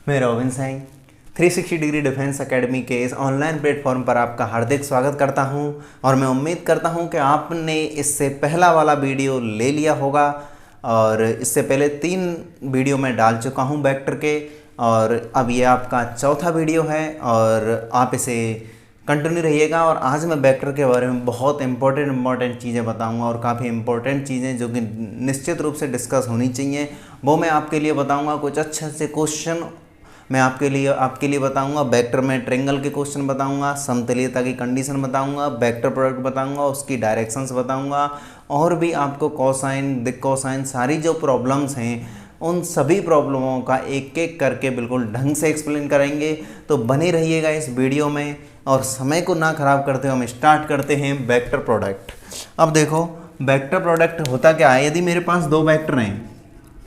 मैं robin Singh 360 degree defence academy के इस ऑनलाइन प्लेटफॉर्म पर आपका हार्दिक स्वागत करता हूं और मैं उम्मीद करता हूं कि आपने इससे पहला वाला वीडियो ले लिया होगा और इससे पहले 3 वीडियो मैं डाल चुका हूं वेक्टर के और अब ये आपका चौथा वीडियो है और आप इसे कंटिन्यू रहिएगा। और आज मैं वेक्टर के बारे में बहुत इंपॉर्टेंट चीज़ें बताऊंगा और काफ़ी इंपॉर्टेंट चीज़ें जो कि निश्चित रूप से डिस्कस होनी चाहिए वो मैं आपके लिए बताऊंगा। कुछ अच्छे से क्वेश्चन मैं आपके लिए बताऊंगा। वेक्टर में ट्रायंगल के क्वेश्चन बताऊंगा, समतलीयता की कंडीशन बताऊंगा, वेक्टर प्रोडक्ट बताऊंगा, उसकी डायरेक्शंस बताऊंगा और भी आपको कोसाइन दिक कोसाइन सारी जो प्रॉब्लम्स हैं उन सभी प्रॉब्लमों का एक एक करके बिल्कुल ढंग से एक्सप्लेन करेंगे। तो बने रहिएगा इस वीडियो में और समय को ना ख़राब करते हुए हम स्टार्ट करते हैं वेक्टर प्रोडक्ट। अब देखो वेक्टर प्रोडक्ट होता क्या है। यदि मेरे पास 2 वेक्टर हैं,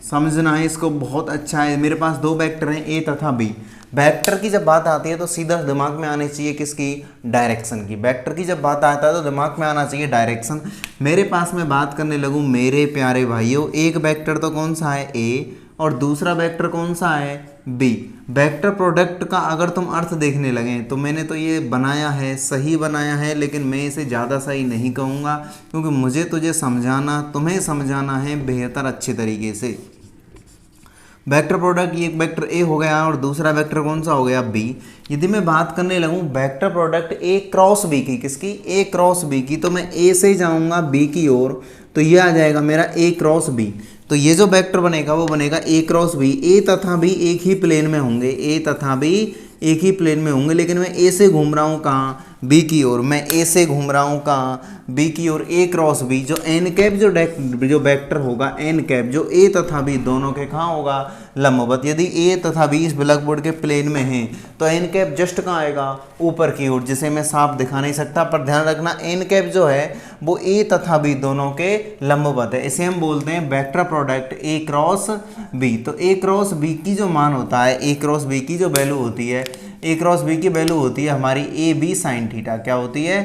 समझना है इसको बहुत अच्छा है। मेरे पास 2 वेक्टर हैं ए तथा बी। वेक्टर की जब बात आती है तो सीधा दिमाग में आनी चाहिए किसकी, डायरेक्शन की। वेक्टर की जब बात आता है तो दिमाग में आना चाहिए डायरेक्शन। मेरे पास मैं बात करने लगूं मेरे प्यारे भाइयों, एक वेक्टर तो कौन सा है ए और दूसरा वेक्टर कौन सा है बी। वेक्टर प्रोडक्ट का अगर तुम अर्थ देखने लगें तो मैंने तो ये बनाया है, सही बनाया है, लेकिन मैं इसे ज़्यादा सही नहीं कहूँगा क्योंकि मुझे तुझे समझाना, तुम्हें समझाना है बेहतर अच्छे तरीके से। वेक्टर प्रोडक्ट एक वेक्टर ए हो गया और दूसरा वेक्टर कौन सा हो गया बी। यदि मैं बात करने लगूं vector product A cross B की, किसकी, ए क्रॉस बी की, तो मैं ए से जाऊंगा बी की ओर तो ये आ जाएगा मेरा ए क्रॉस बी। तो ये जो वेक्टर बनेगा वो बनेगा ए क्रॉस बी। ए तथा बी एक ही प्लेन में होंगे, ए तथा बी एक ही प्लेन में होंगे, लेकिन मैं ए से घूम रहा हूँ कहाँ, बी की ओर। मैं ए से घूम रहा हूँ कहाँ, बी की ओर। ए क्रॉस बी जो एन कैप जो वेक्टर होगा, एन कैप जो ए तथा बी दोनों के कहाँ होगा, लंबवत। यदि ए तथा बी इस ब्लैक बोर्ड के प्लेन में हैं तो एन कैप जस्ट कहाँ आएगा, ऊपर की ओर, जिसे मैं साफ दिखा नहीं सकता। पर ध्यान रखना एन कैप जो है वो ए तथा बी दोनों के लंबवत है। इसे हम बोलते हैं vector product A cross B. तो ए क्रॉस बी की जो मान होता है, ए क्रॉस बी की जो वैल्यू होती है, ए क्रॉस बी की वैल्यू होती है हमारी ए बी साइन थीटा। क्या होती है,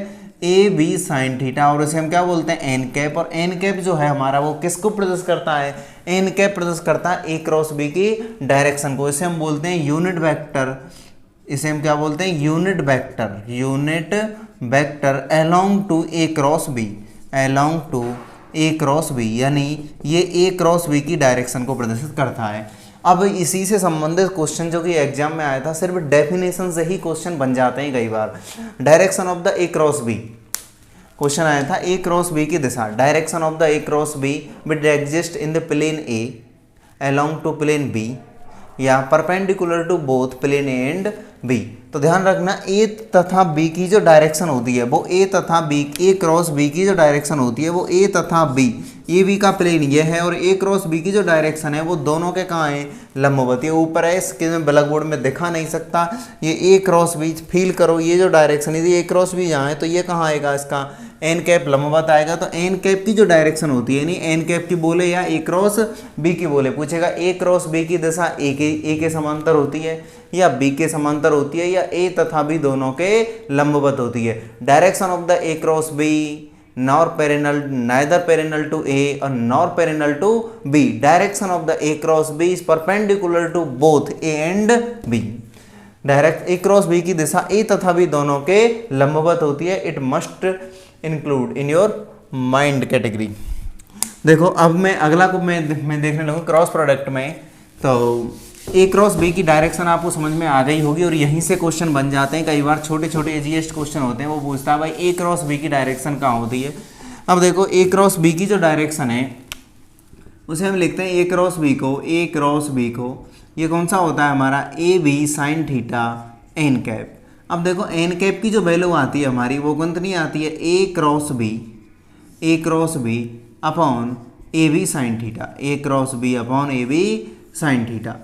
ए बी साइन थीटा। और इसे हम क्या बोलते हैं, एन कैप। और एन कैप जो है हमारा वो किसको प्रदर्शित करता है, एन कैप प्रदर्शित करता है ए क्रॉस बी की डायरेक्शन को। इसे हम बोलते हैं यूनिट वेक्टर। इसे हम क्या बोलते हैं, unit vector. Unit vector along to A cross B, along to A cross B, यानी ये ए क्रॉस बी की डायरेक्शन को प्रदर्शित करता है। अब इसी से संबंधित क्वेश्चन जो कि एग्जाम में आया था, सिर्फ डेफिनेशन से ही क्वेश्चन बन जाते हैं कई बार। Direction of the A cross B question आया था, ए क्रॉस बी की दिशा, direction of the A cross B which exist in the plane A along to plane B या perpendicular to both plane A and B. तो ध्यान रखना ए तथा B की जो डायरेक्शन होती है वो ए तथा बी, ए क्रॉस बी की जो डायरेक्शन होती है वो ए तथा बी, ए बी का प्लेन ये है और ए क्रॉस बी की जो डायरेक्शन है वो दोनों के कहाँ है, लंबवत। ये ऊपर है, इसके मैं ब्लैक बोर्ड में दिखा नहीं सकता। ये ए क्रॉस बी फील करो, ये जो डायरेक्शन यदि ए क्रॉस बी यहाँ है तो ये कहाँ आएगा, इसका एन कैप लंबवत आएगा। तो एन कैप की जो डायरेक्शन होती है, यानी एन कैप की बोले या ए क्रॉस बी की बोले, पूछेगा ए क्रॉस बी की दिशा ए के समांतर होती है या बी के समांतर होती है या ए तथा बी दोनों के लंबवत होती है। Direction of the A cross B nor parallel, neither parallel to A और nor parallel to B. Direction of the A cross B is perpendicular to both A and B. Direct A cross B की दिशा ए तथा B दोनों के लंबवत होती है। It must include in your mind category. देखो अब मैं अगला को मैं देखने लगूँ क्रॉस प्रोडक्ट में। तो ए क्रॉस बी की डायरेक्शन आपको समझ में आ गई होगी और यहीं से क्वेश्चन बन जाते हैं। कई बार छोटे छोटे एजीएस्ट क्वेश्चन होते हैं, वो पूछता है भाई ए क्रॉस बी की डायरेक्शन कहाँ होती है। अब देखो ए क्रॉस बी की जो डायरेक्शन है उसे हम लिखते हैं ए क्रॉस बी को, ए क्रॉस बी को ये कौन सा होता है हमारा, A B sine theta N cap. अब देखो एन कैप की जो वैल्यू आती है हमारी वो कितनी आती है, A cross B upon A B sine theta, A cross B upon A B sine theta.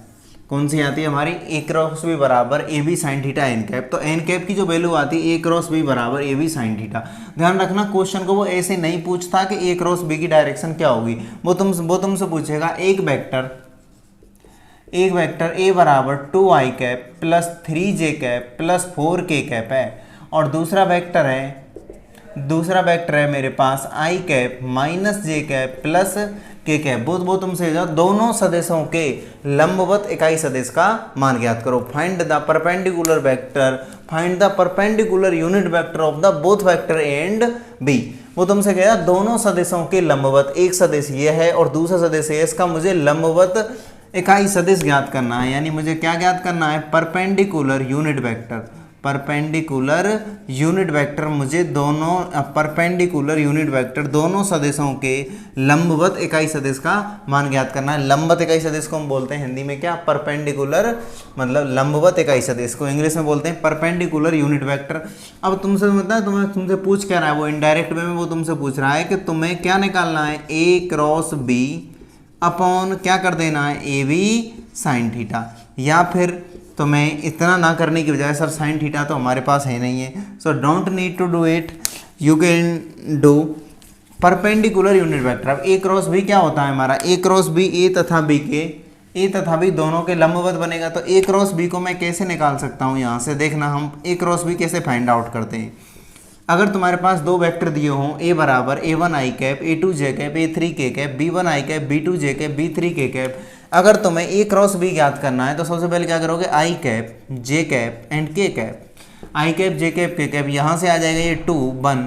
कौन सी आती है हमारी, ए क्रॉस बी बराबर A B sine theta N cap. तो एन कैप की जो वैल्यू आती है ए क्रॉस बी बराबर ए बी साइन थीटा। ध्यान रखना क्वेश्चन को वो ऐसे नहीं पूछता कि ए क्रॉस बी की डायरेक्शन क्या होगी, वो तुमसे पूछेगा एक वेक्टर ए बराबर 2i cap plus 3j cap plus 4k cap है और दूसरा वेक्टर है मेरे पास i cap minus j cap plus के कैप। वो तुमसे जाओ दोनों सदिशों के लंबवत इकाई सदिश का मान ज्ञात करो। Find the perpendicular vector, find the perpendicular unit vector of the both vector A and B. वो तुमसे कहेगा दोनों सदिशों के लंबवत, एक सदिश ये है और दूसरा सदिश है, इसका मुझे लंबवत इकाई सदिश ज्ञात करना है। यानी मुझे क्या ज्ञात करना है? Perpendicular unit vector. Perpendicular unit vector मुझे दोनों परपेंडिकुलर यूनिट वेक्टर दोनों सदिशों के लंबवत इकाई सदिश का मान ज्ञात करना है। लंबवत इकाई सदिश को हम बोलते हैं हिंदी में क्या? परपेंडिकुलर, मतलब लंबवत इकाई सदिश को इंग्लिश में बोलते हैं परपेंडिकुलर यूनिट वेक्टर। अब तुमसे मतलब तुमसे पूछ क्या रहा है वो इनडायरेक्ट वे में, वो तुमसे पूछ रहा है कि तुम्हें क्या निकालना है? ए क्रॉस बी अपॉन क्या कर देना है? A B sine theta. या फिर तुम्हें इतना ना करने की बजाय सर साइन थीटा तो हमारे पास है नहीं है, so don't need to do it, you can do perpendicular unit vector. अब ए क्रॉस बी क्या होता है हमारा? ए क्रॉस बी ए तथा बी के, ए तथा बी दोनों के लंबवत बनेगा। तो ए क्रॉस बी को मैं कैसे निकाल सकता हूँ? यहाँ से देखना हम ए क्रॉस बी कैसे फाइंड आउट करते हैं। अगर तुम्हारे पास दो वेक्टर दिए हों, ए बराबर ए1 आई कैप ए2 जे कैप ए3 के कैप, b1 आई कैप b2 जे कैप b3 के कैप, अगर तुम्हें ए क्रॉस बी ज्ञात करना है तो सबसे पहले क्या करोगे? आई कैप जे कैप एंड के cap. I cap J cap के कैप, यहाँ से आ जाएगा ये 2 1,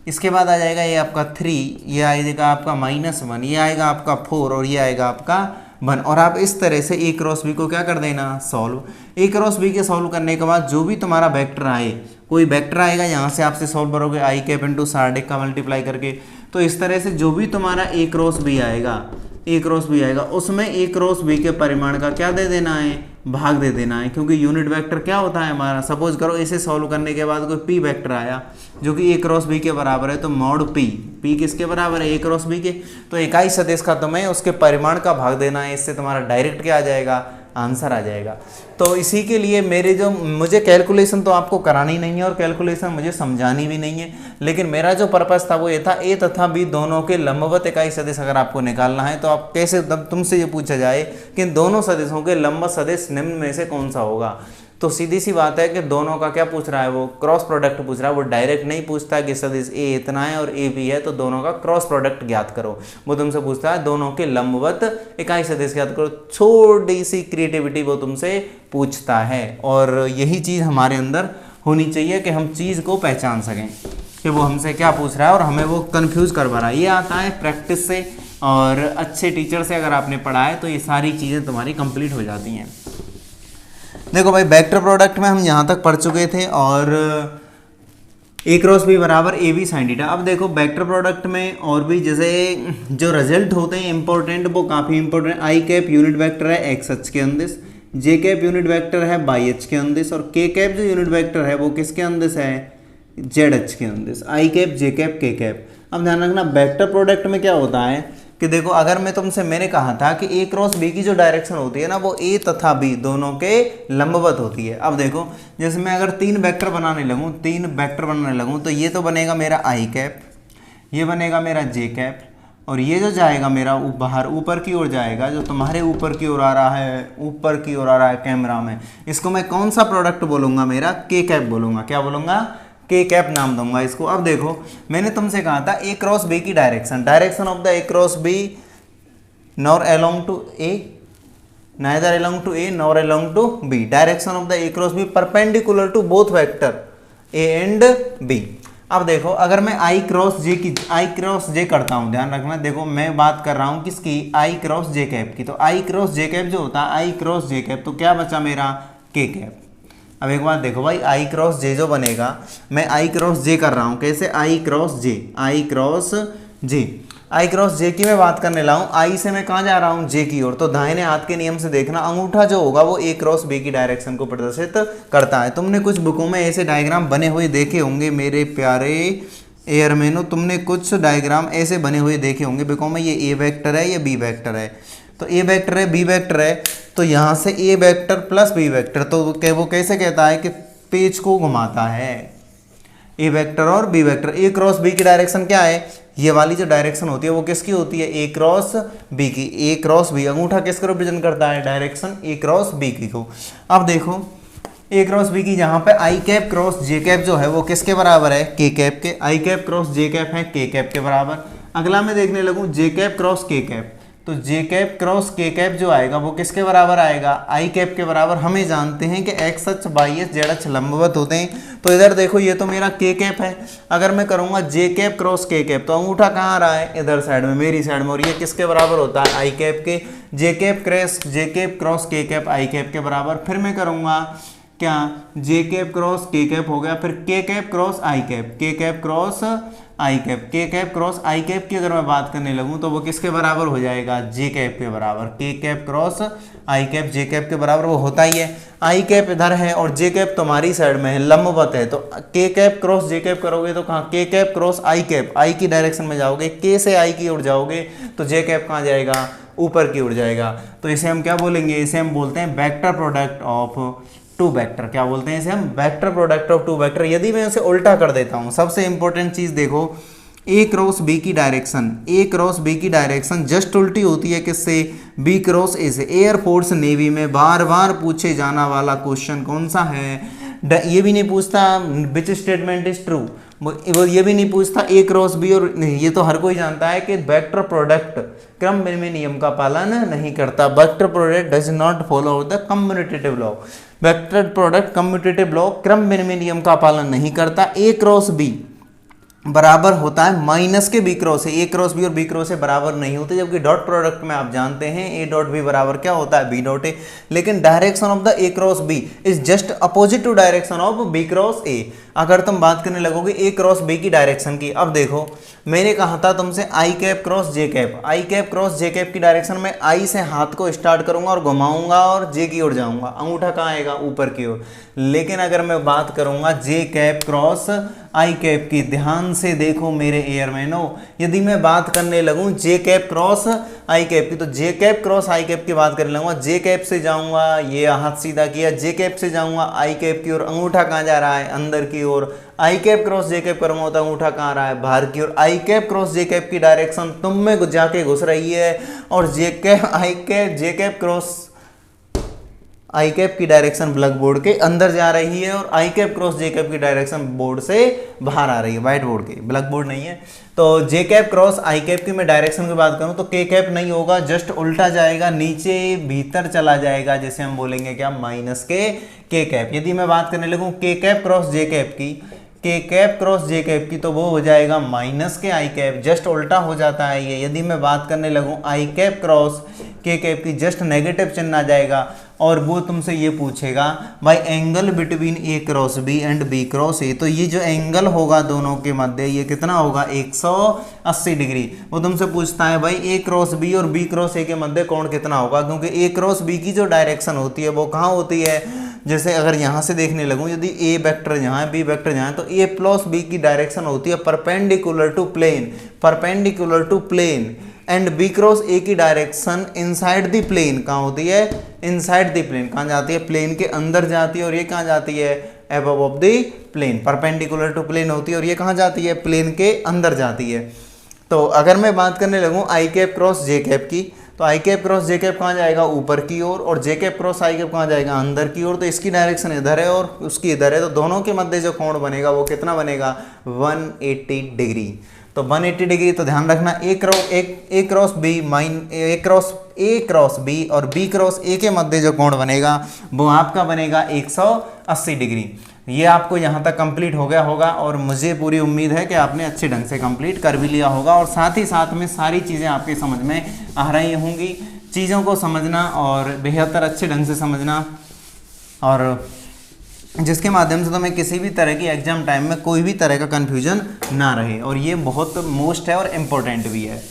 इसके बाद आ जाएगा ये आपका 3, ये आएगा आपका -1, ये आएगा आपका 4 और ये आएगा आपका 1। और आप इस तरह से ए क्रॉस बी को क्या कर देना? सॉल्व। ए क्रॉस बी के सॉल्व करने के बाद जो भी तुम्हारा वेक्टर आए, कोई वेक्टर आएगा यहाँ से आपसे सॉल्व करोगे आई कैप इंटू सार्डिक का मल्टीप्लाई करके, तो इस तरह से जो भी तुम्हारा ए क्रॉस बी आएगा, ए क्रॉस बी आएगा उसमें ए क्रॉस बी के परिमाण का क्या दे देना है? भाग दे देना है। क्योंकि यूनिट वेक्टर क्या होता है हमारा? सपोज करो इसे सॉल्व करने के बाद कोई पी वेक्टर आया जो कि ए क्रॉस बी के बराबर है, तो मॉड पी, पी किसके बराबर है? ए क्रॉस बी के। तो इकाई सदिश का तुम्हें उसके परिमाण का भाग देना है, इससे तुम्हारा डायरेक्ट क्या आ जाएगा? आंसर आ जाएगा। तो इसी के लिए मुझे कैलकुलेशन तो आपको करानी नहीं है और कैलकुलेशन मुझे समझानी भी नहीं है, लेकिन मेरा जो पर्पस था वो ये था ए तथा बी दोनों के लंबवत इकाई सदिश अगर आपको निकालना है तो आप कैसे, तुमसे ये पूछा जाए कि दोनों सदिशों के लंबवत सदिश निम्न में से कौन सा होगा, तो सीधी सी बात है कि दोनों का क्या पूछ रहा है? वो क्रॉस प्रोडक्ट पूछ रहा है। वो डायरेक्ट नहीं पूछता कि सदिश ए इतना है और ए बी है तो दोनों का क्रॉस प्रोडक्ट ज्ञात करो। वो तुमसे पूछता है दोनों के लंबवत इकाई सदिश ज्ञात करो। छोटी सी क्रिएटिविटी वो तुमसे पूछता है और यही चीज़ हमारे अंदर होनी चाहिए कि हम चीज़ को पहचान सकें कि वो हमसे क्या पूछ रहा है और हमें वो कन्फ्यूज़ करवा रहा है। ये आता है प्रैक्टिस से और अच्छे टीचर से अगर आपने पढ़ा है तो ये सारी चीज़ें तुम्हारी कंप्लीट हो जाती हैं। देखो भाई वेक्टर प्रोडक्ट में हम यहाँ तक पढ़ चुके थे और ए क्रॉस बी बराबर ए बी साइन थीटा। अब देखो वेक्टर प्रोडक्ट में और भी जैसे जो रिजल्ट होते हैं इंपॉर्टेंट, वो काफ़ी इंपॉर्टेंट। आई कैप यूनिट वेक्टर है एक्स अक्ष के अंदिश, जे कैप यूनिट वेक्टर है वाई अक्ष के अंदिश और के कैप जो यूनिट वेक्टर है वो किसके अंदिश है? जेड अक्ष के अंदिश। आई कैप जे कैप के कैप। अब ध्यान रखना वेक्टर प्रोडक्ट में क्या होता है कि देखो अगर मैंने कहा था कि ए क्रॉस बी की जो डायरेक्शन होती है ना वो ए तथा बी दोनों के लंबवत होती है। अब देखो जैसे मैं अगर तीन वेक्टर बनाने लगूं तो ये तो बनेगा मेरा आई कैप, ये बनेगा मेरा जे कैप और ये जो जाएगा मेरा बाहर ऊपर की ओर जाएगा, जो तुम्हारे ऊपर की ओर आ रहा है कैमरा में, इसको मैं कौन सा प्रोडक्ट बोलूँगा? मेरा के कैप बोलूँगा। क्या बोलूँगा? के कैप नाम दूंगा इसको। अब देखो मैंने तुमसे कहा था ए क्रॉस बी की direction of the A cross B nor along to A, neither along to A nor along to B. Direction of the A cross B perpendicular to both vector A and B. अब देखो अगर मैं आई cross जे करता हूँ, ध्यान रखना, देखो मैं बात कर रहा हूँ किसकी? आई क्रॉस जे कैप की। तो आई क्रॉस जे कैप जो होता है आई क्रॉस जे कैप, तो क्या बचा मेरा? के कैप। अब एक बात देखो भाई आई क्रॉस जे जो बनेगा, मैं आई क्रॉस जे कर रहा हूँ, कैसे? आई क्रॉस जे की मैं बात करने लगा हूँ, आई से मैं कहाँ जा रहा हूँ? जे की ओर। तो दाहिने हाथ के नियम से देखना अंगूठा जो होगा वो ए क्रॉस बी की डायरेक्शन को प्रदर्शित करता है। तुमने कुछ बुकों में ऐसे डायग्राम बने हुए देखे होंगे मेरे प्यारे एयरमैनो, तुमने कुछ डायग्राम ऐसे बने हुए देखे होंगे बुकों में, ये ए वेक्टर है, ये बी वेक्टर है, तो ए वेक्टर है बी वेक्टर है, तो यहाँ से ए वेक्टर प्लस बी वेक्टर, तो वो कैसे कहता है कि पेज को घुमाता है। ए वेक्टर और बी वेक्टर, ए क्रॉस बी की डायरेक्शन क्या है? ये वाली जो डायरेक्शन होती है वो किसकी होती है? ए क्रॉस बी की। ए क्रॉस बी अंगूठा किसको रिप्रेजेंट करता है? डायरेक्शन ए क्रॉस बी की को। अब देखो ए क्रॉस बी की जहाँ पे आई कैप क्रॉस जे कैप जो है वो किसके बराबर है? के कैप के। आई कैप क्रॉस जे कैप है के कैप के बराबर। अगला मैं देखने लगूँ जे कैप क्रॉस के कैप। तो जे कैप क्रॉस के कैप जो आएगा वो किसके बराबर आएगा, आई कैप के बराबर। हमें जानते हैं कि एक्स अक्ष वाई अक्ष जेड अक्ष लंबवत होते हैं। तो इधर देखो ये तो मेरा के कैप है, अगर मैं करूंगा जे कैप क्रॉस के कैप तो अंगूठा कहाँ आ रहा है, इधर साइड में, मेरी साइड में, और ये किसके बराबर होता है, आई कैप के। जे cap cross K cap i cap के बराबर। फिर मैं करूंगा क्या, जे कैप क्रॉस के कैप हो गया, फिर के कैप क्रॉस आई कैप, के कैप क्रॉस आई कैप, के कैप क्रॉस आई कैप की अगर मैं बात करने लगूं तो वो किसके बराबर हो जाएगा, जे कैप के बराबर। के कैप क्रॉस आई कैप जे कैप के बराबर वो होता ही है। आई कैप इधर है और जे कैप तुम्हारी साइड में है, लंबवत है, तो के कैप क्रॉस जे कैप करोगे तो कहाँ, के कैप क्रॉस आई कैप, आई की डायरेक्शन में जाओगे, के से आई की ओर जाओगे तो जे कैप कहाँ जाएगा, ऊपर की ओर जाएगा। तो इसे हम क्या बोलेंगे, इसे हम बोलते हैं vector product of two vector. क्या बोलते हैं इसे हम, vector product of two vector. यदि मैं इसे उल्टा कर देता हूं, सबसे इंपॉर्टेंट चीज देखो, ए क्रॉस बी की डायरेक्शन, ए क्रॉस बी की डायरेक्शन जस्ट उल्टी होती है किससे, बी क्रॉस ए से। एयरफोर्स नेवी में बार बार पूछे जाना वाला क्वेश्चन कौन सा है, ये भी नहीं पूछता विच स्टेटमेंट इज ट्रू, वो ये भी नहीं पूछता ए क्रॉस बी, और नहीं, ये तो हर कोई जानता है कि वेक्टर प्रोडक्ट क्रम विनिमय नियम का पालन नहीं करता। Vector product does not follow the commutative law, vector product commutative law क्रम विनिमय नियम का पालन नहीं करता। ए क्रॉस बी बराबर होता है माइनस के बी क्रॉस है, ए क्रॉस बी और बी क्रॉस ए बराबर नहीं होते, जबकि डॉट प्रोडक्ट में आप जानते हैं ए डॉट बी बराबर क्या होता है, बी डॉट ए। लेकिन direction of the A cross B is just opposite to direction of B cross A. अगर तुम बात करने लगोगे ए क्रॉस बी की डायरेक्शन की, अब देखो मैंने कहा था तुमसे i cap cross j cap, i cap cross j cap की डायरेक्शन में आई से हाथ को स्टार्ट करूंगा और घुमाऊंगा और जे की ओर जाऊंगा, अंगूठा कहाँ आएगा, ऊपर की ओर। लेकिन अगर मैं बात करूंगा जे कैप क्रॉस आई कैप की, ध्यान से देखो मेरे एयरमैनो, यदि मैं बात करने लगूं जे कैप क्रॉस आई कैप की, तो जे कैप क्रॉस आई कैप की बात करने लगूंगा, जे कैप से जाऊंगा, ये हाथ सीधा किया, जे कैप से जाऊंगा आई कैप की ओर, अंगूठा कहाँ जा रहा है, अंदर की ओर। आई कैप क्रॉस जे कैप करूंगा तो अंगूठा कहाँ आ रहा है, बाहर की ओर। आई कैप क्रॉस जे कैप की डायरेक्शन तुम में जाके घुस रही है, और जे cap i cap J cap cross I cap की डायरेक्शन ब्लैक बोर्ड के अंदर जा रही है, और आई कैप क्रॉस जे कैप की डायरेक्शन बोर्ड से बाहर आ रही है, व्हाइट बोर्ड के, ब्लैक बोर्ड नहीं है। तो जे कैप क्रॉस आई कैप की मैं डायरेक्शन की बात करूं तो के कैप नहीं होगा, जस्ट उल्टा जाएगा, नीचे भीतर चला जाएगा, जैसे हम बोलेंगे क्या, माइनस के कैप। यदि मैं बात करने लगूं के कैप क्रॉस जे कैप की, के कैप क्रॉस जे कैप की, तो वो हो जाएगा माइनस के आई कैप, जस्ट उल्टा हो जाता है ये। यदि मैं बात करने लगूं I cap cross K cap की, जस्ट नेगेटिव चिन्ह आ जाएगा, और वो तुमसे ये पूछेगा भाई angle between A cross B and B cross A, तो ये जो एंगल होगा दोनों के मध्य ये कितना होगा, 180 डिग्री। वो तुमसे पूछता है भाई ए क्रॉस बी और बी क्रॉस ए के मध्य कोण कितना होगा, क्योंकि ए क्रॉस बी की जो डायरेक्शन होती है वो कहाँ होती है, जैसे अगर यहाँ से देखने लगूँ, यदि ए वेक्टर यहाँ है बी वेक्टर यहाँ है, तो ए प्लस बी की डायरेक्शन होती है perpendicular to plane, perpendicular to plane, and B cross A की डायरेक्शन इनसाइड द प्लेन कहाँ होती है, इनसाइड द प्लेन कहाँ जाती है, प्लेन के अंदर जाती है, और ये कहाँ जाती है, above of the plane, perpendicular to plane होती है, और ये कहाँ जाती है, प्लेन के अंदर जाती है। तो अगर मैं बात करने लगूँ आई कैप क्रॉस जे कैप की, तो आई कैप क्रॉस जे कैप कहाँ जाएगा, ऊपर की ओर, और जे कैप क्रॉस आई कैप कहाँ जाएगा, अंदर की ओर। तो इसकी डायरेक्शन इधर है और उसकी इधर है, तो दोनों के मध्य जो कोण बनेगा वो कितना बनेगा, 180 डिग्री। तो 180 डिग्री, तो ध्यान रखना ए क्रॉस बी और बी क्रॉस ए के मध्य जो कोण बनेगा वो आपका बनेगा 180 डिग्री। ये आपको यहाँ तक कंप्लीट हो गया होगा, और मुझे पूरी उम्मीद है कि आपने अच्छे ढंग से कंप्लीट कर भी लिया होगा, और साथ ही साथ में सारी चीज़ें आपके समझ में आ रही होंगी। चीज़ों को समझना और बेहतर अच्छे ढंग से समझना, और जिसके माध्यम से तुम्हें किसी भी तरह की एग्जाम टाइम में कोई भी तरह का कन्फ्यूजन ना रहे, और ये बहुत मोस्ट है और इम्पोर्टेंट भी है।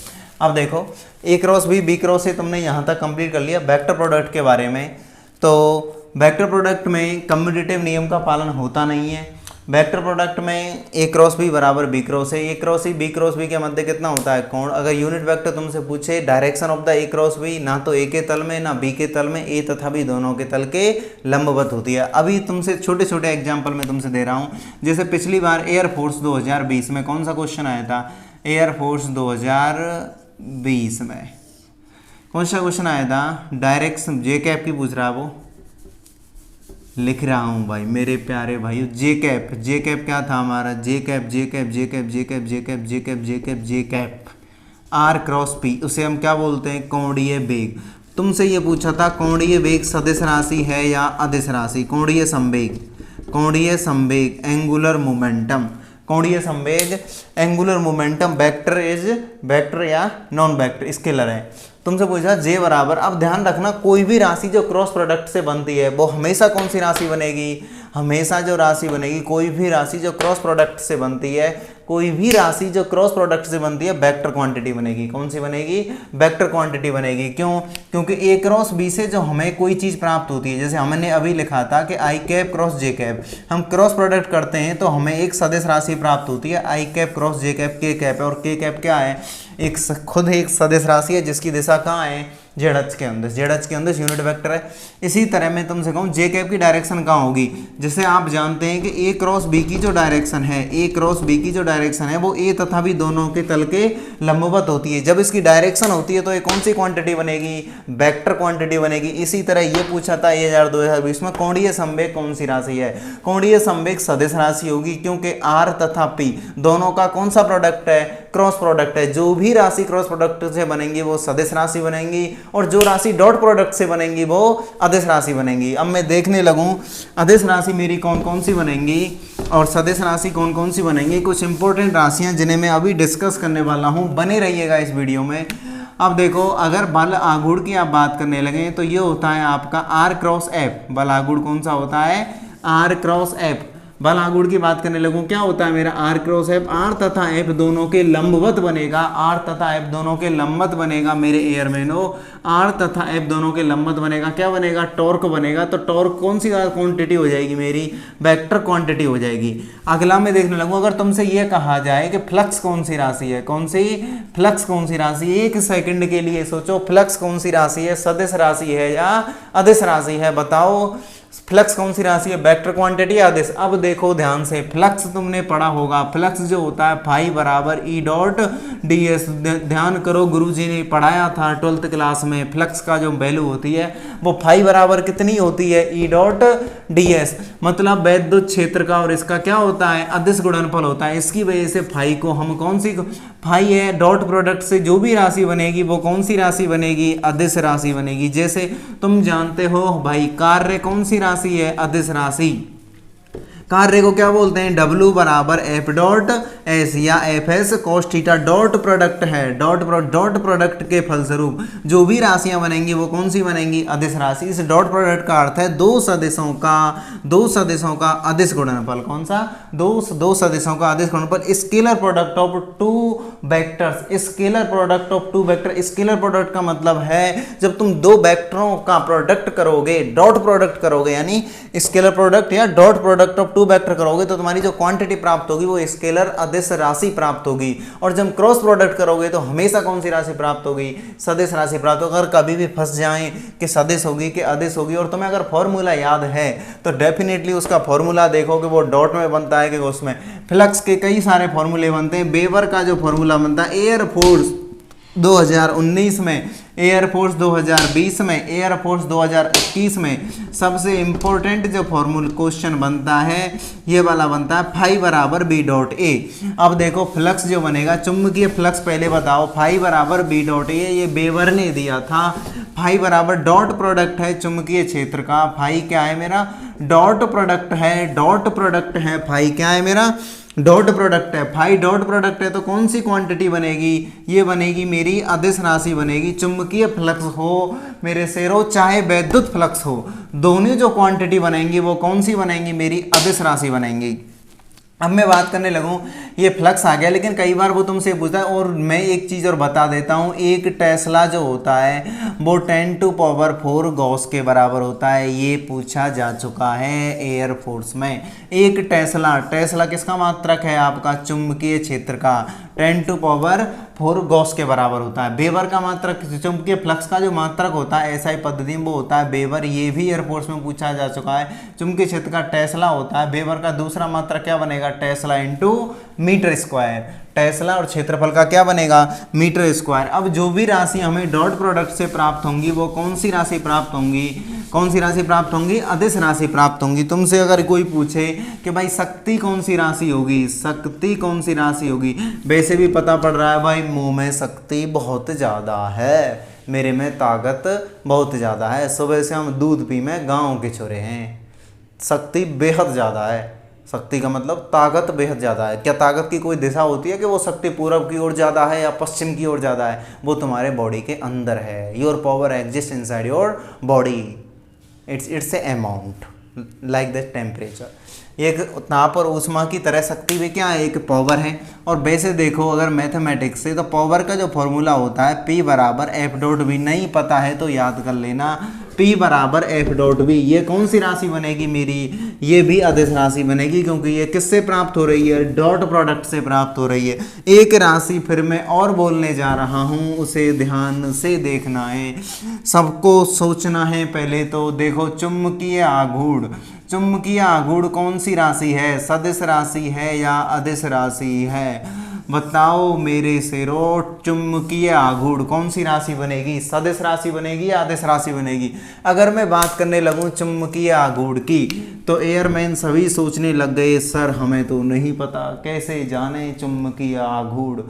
अब देखो ए क्रॉस बी क्रॉस से तुमने यहाँ तक कंप्लीट कर लिया। वेक्टर प्रोडक्ट के बारे में, तो वेक्टर प्रोडक्ट में कम्यूटेटिव नियम का पालन होता नहीं है। वेक्टर प्रोडक्ट में ए क्रॉस बी बराबर बी क्रॉस है, A cross C B cross B के मध्य कितना होता है, कोण। अगर यूनिट वेक्टर तुमसे पूछे direction of the A cross B, ना तो ए के तल में ना बी के तल में, ए तथा बी दोनों के तल के लंबवत होती है। अभी तुमसे छोटे छोटे एग्जाम्पल में तुमसे दे रहा हूँ, जैसे पिछली बार एयरफोर्स 2020 में कौन सा क्वेश्चन आया था, एयरफोर्स 2020 में कौन सा क्वेश्चन आया था, डायरेक्शन जे कैप की पूछ रहा है, वो लिख रहा हूँ भाई मेरे प्यारे भाई, जे कैप क्या था हमारा, जे कैप आर क्रॉस पी, उसे हम क्या बोलते हैं, कोणीय वेग। तुमसे ये पूछा था कोणीय वेग सदिश राशि है या अदिश राशि। कोणीय संवेग, कोणीय संवेग एंगुलर मोमेंटम, कोणीय संवेग angular momentum vector is vector या नॉन वेक्टर, स्केलर है। तुमसे पूछा जे बराबर, अब ध्यान रखना कोई भी राशि जो क्रॉस प्रोडक्ट से बनती है वो हमेशा कौन सी राशि बनेगी, हमेशा जो राशि बनेगी, कोई भी राशि जो क्रॉस प्रोडक्ट से बनती है, कोई भी राशि जो क्रॉस प्रोडक्ट से बनती है वेक्टर क्वांटिटी बनेगी। कौन सी बनेगी, वेक्टर क्वांटिटी बनेगी। क्यों, क्योंकि ए क्रॉस बी से जो हमें कोई चीज़ प्राप्त होती है, जैसे हमने अभी लिखा था कि आई कैप क्रॉस जे कैप, हम क्रॉस प्रोडक्ट करते हैं तो हमें एक सदिश राशि प्राप्त होती है आई कैप क्रॉस जे कैप, के कैप है, और के कैप क्या है, एक खुद एक सदिश राशि है जिसकी दिशा कहाँ है, जेड अक्ष के अंदर, जेड अक्ष के अंदर यूनिट वेक्टर है। इसी तरह मैं तुमसे कहूँ जे कैप की डायरेक्शन कहाँ होगी, जैसे आप जानते हैं कि ए क्रॉस बी की जो डायरेक्शन है, ए क्रॉस बी की जो डायरेक्शन है वो ए तथा बी दोनों के तल के लंबवत होती है। जब इसकी डायरेक्शन होती है तो ये कौन सी क्वांटिटी बनेगी, वेक्टर क्वांटिटी बनेगी। इसी तरह ये पूछा था 2020 में कोणीय संवेग कौन सी राशि है, कोणीय संवेग सदिश राशि होगी, क्योंकि आर तथा पी दोनों का कौन सा प्रोडक्ट है, क्रॉस प्रोडक्ट है। जो भी राशि क्रॉस प्रोडक्ट से बनेंगी वो सदिश राशि बनेंगी, और जो राशि डॉट प्रोडक्ट से बनेंगी वो अदिश राशि बनेंगी। अब मैं देखने लगूं अदिश राशि मेरी कौन कौन सी बनेंगी और सदिश राशि कौन कौन सी बनेंगी। कुछ इंपॉर्टेंट राशियां जिन्हें मैं अभी डिस्कस करने वाला हूं, बने रहिएगा इस वीडियो में। अब देखो, अगर बल आघूर्ण की आप बात करने लगे तो ये होता है आपका आर क्रॉस एफ। बल आघूर्ण कौन सा होता है, आर क्रॉस एफ। बल आघूर्ण की बात करने लगूं, क्या होता है मेरा आर क्रॉस एफ, आर तथा एफ दोनों के लंबवत बनेगा, आर तथा एफ दोनों के लंबवत बनेगा मेरे एयरमैनो, आर तथा एफ दोनों के लंबवत बनेगा, क्या बनेगा, टॉर्क बनेगा। तो टॉर्क कौन सी क्वांटिटी हो जाएगी मेरी, वेक्टर क्वांटिटी हो जाएगी। अगला मैं देखने लगूं, अगर तुमसे यह कहा जाए कि फ्लक्स कौन सी राशि है, कौन सी फ्लक्स कौन सी राशि, एक सेकंड के लिए सोचो, फ्लक्स कौन सी राशि है, सदिश राशि है या अदिश राशि है, बताओ। फ्लक्स कौन सी राशि है, वेक्टर क्वांटिटी आदेश। अब देखो ध्यान से, फ्लक्स तुमने पढ़ा होगा, फ्लक्स जो होता है फाई बराबर ई डॉट डी एस। ध्यान करो, गुरुजी ने पढ़ाया था 12th क्लास में, फ्लक्स का जो वैल्यू होती है वो फाई बराबर कितनी होती है, ई डॉट डी एस। मतलब वैद्युत क्षेत्र का और इसका क्या होता है, अदिश गुणनफल होता है। इसकी वजह से फाई को हम कौन सी, फाई है डॉट प्रोडक्ट से जो भी राशि बनेगी वो कौन सी राशि बनेगी, अदिश राशि बनेगी। जैसे तुम जानते हो भाई, कार्य कौन सी राशि है, अदिश राशि। कार्य को क्या बोलते हैं, W बराबर एफ डॉट एस या F S cos theta, dot product है, डॉट प्रोडक्ट के फलस्वरूप जो भी राशियां बनेंगी वो कौन सी बनेंगी, अदिश राशि। इस डॉट प्रोडक्ट का अर्थ है दो सदिशों का अदिश गुणनफल। कौन सा, दो सदिशों का अदिश गुणनफल। Scalar product of two vectors, scalar product of two vector. Scalar product का मतलब है जब तुम दो वेक्टरों का प्रोडक्ट करोगे, डॉट प्रोडक्ट करोगे, यानी स्केलर प्रोडक्ट या dot product of two vector करोगे तो तुम्हारी जो क्वांटिटी प्राप्त होगी वो स्केलर अदिश राशि प्राप्त होगी। और जब क्रॉस प्रोडक्ट करोगे तो हमेशा कौन सी राशि प्राप्त होगी, सदिश राशि प्राप्त होगी। अगर कभी भी फंस जाएं कि सदिश होगी कि अदिश होगी और तुम्हें अगर फॉर्मूला याद है तो डेफिनेटली उसका फॉर्मूला देखो कि वो डॉट में बनता है कि उसमें। फ्लक्स के कई सारे फॉर्मूले बनते हैं। वेबर का जो फॉर्मूला बनता है एयरफोर्स 2019 में, एयरफोर्स 2020 में, एयरफोर्स 2021 में सबसे इंपॉर्टेंट जो फॉर्मूला क्वेश्चन बनता है ये वाला बनता है फाई बराबर बी डॉट ए। अब देखो फ्लक्स जो बनेगा, चुंबकीय फ्लक्स पहले बताओ, फाई बराबर बी डॉट ए, ये वेबर ने दिया था। फाई बराबर डॉट प्रोडक्ट है चुंबकीय क्षेत्र का, फाई क्या है मेरा, डॉट प्रोडक्ट है, डॉट प्रोडक्ट है, फाई क्या है मेरा, डॉट प्रोडक्ट है। फाई डॉट प्रोडक्ट है तो कौन सी क्वांटिटी बनेगी, ये बनेगी मेरी अदिश राशि बनेगी। चुंबकीय फ्लक्स हो मेरे शेरों चाहे वैद्युत फ्लक्स हो, दोनों जो क्वांटिटी बनेंगी वो कौन सी बनेंगी, मेरी अदिश राशि बनेंगी। अब मैं बात करने लगूँ, ये फ्लक्स आ गया, लेकिन कई बार वो तुमसे पूछता है। और मैं एक चीज़ और बता देता हूँ, एक टेस्ला जो होता है वो 10⁴ गॉस के बराबर होता है। ये पूछा जा चुका है एयरफोर्स में। एक टेस्ला किसका मात्रक है, आपका चुंबकीय क्षेत्र का, 10⁴ गॉस के बराबर होता है। वेबर का मात्रक, चुंबकीय फ्लक्स का जो मात्रक होता है एसआई पद्धति में वो होता है वेबर। ये भी एयरफोर्स में पूछा जा चुका है। चुंबकीय क्षेत्र का टेस्ला होता है, वेबर का दूसरा मात्रक क्या बनेगा, tesla into metre square. Tesla और क्षेत्रफल का क्या बनेगा, मीटर स्क्वायर। अब जो भी राशि हमें डॉट प्रोडक्ट से प्राप्त होंगी वो कौन सी राशि प्राप्त होंगी, कौन सी राशि प्राप्त होंगी? अदिश राशि प्राप्त होंगी। तुमसे अगर कोई पूछे कि भाई शक्ति कौन सी राशि होगी, शक्ति कौन सी राशि होगी, वैसे भी पता पड़ रहा है भाई मुंह में शक्ति बहुत ज़्यादा है, मेरे में ताकत बहुत ज़्यादा है, सुबह से हम दूध पी में गाँव के छोरे हैं, शक्ति बेहद ज़्यादा है। शक्ति का मतलब ताकत बेहद ज़्यादा है। क्या ताकत की कोई दिशा होती है कि वो शक्ति पूरब की ओर ज़्यादा है या पश्चिम की ओर ज़्यादा है? वो तुम्हारे बॉडी के अंदर है। Your power exist inside your body, it's a amount like the temperature. एक ताप और ऊष्मा की तरह शक्ति भी क्या है? एक पावर है। और वैसे देखो अगर मैथमेटिक्स से तो पावर का जो फॉर्मूला होता है P बराबर एफ डॉट बी, नहीं पता है तो याद कर लेना, P बराबर एफ डॉट बी। ये कौन सी राशि बनेगी मेरी? ये भी अदिश राशि बनेगी, क्योंकि ये किससे प्राप्त हो रही है? डॉट प्रोडक्ट से प्राप्त हो रही है। एक राशि फिर मैं और बोलने जा रहा हूँ, उसे ध्यान से देखना है, सबको सोचना है। पहले तो देखो चुंबकीय आघूर्ण, चुंबकीय आघूर्ण कौन सी राशि है? सदिश राशि है या अदिश राशि है? बताओ मेरे शेरो, चुंबकीय आघूर्ण कौन सी राशि बनेगी? सदिश राशि बनेगी या अदिश राशि बनेगी? अगर मैं बात करने लगूं चुंबकीय आघूर्ण की तो एयरमैन सभी सोचने लग गए सर हमें तो नहीं पता, कैसे जाने चुंबकीय आघूर्ण।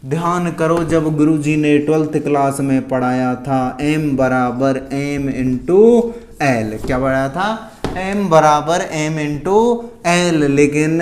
ध्यान करो जब गुरुजी ने 12th क्लास में पढ़ाया था M बराबर M इंटू एल, क्या पढ़ाया था? M बराबर M इंटू एल, लेकिन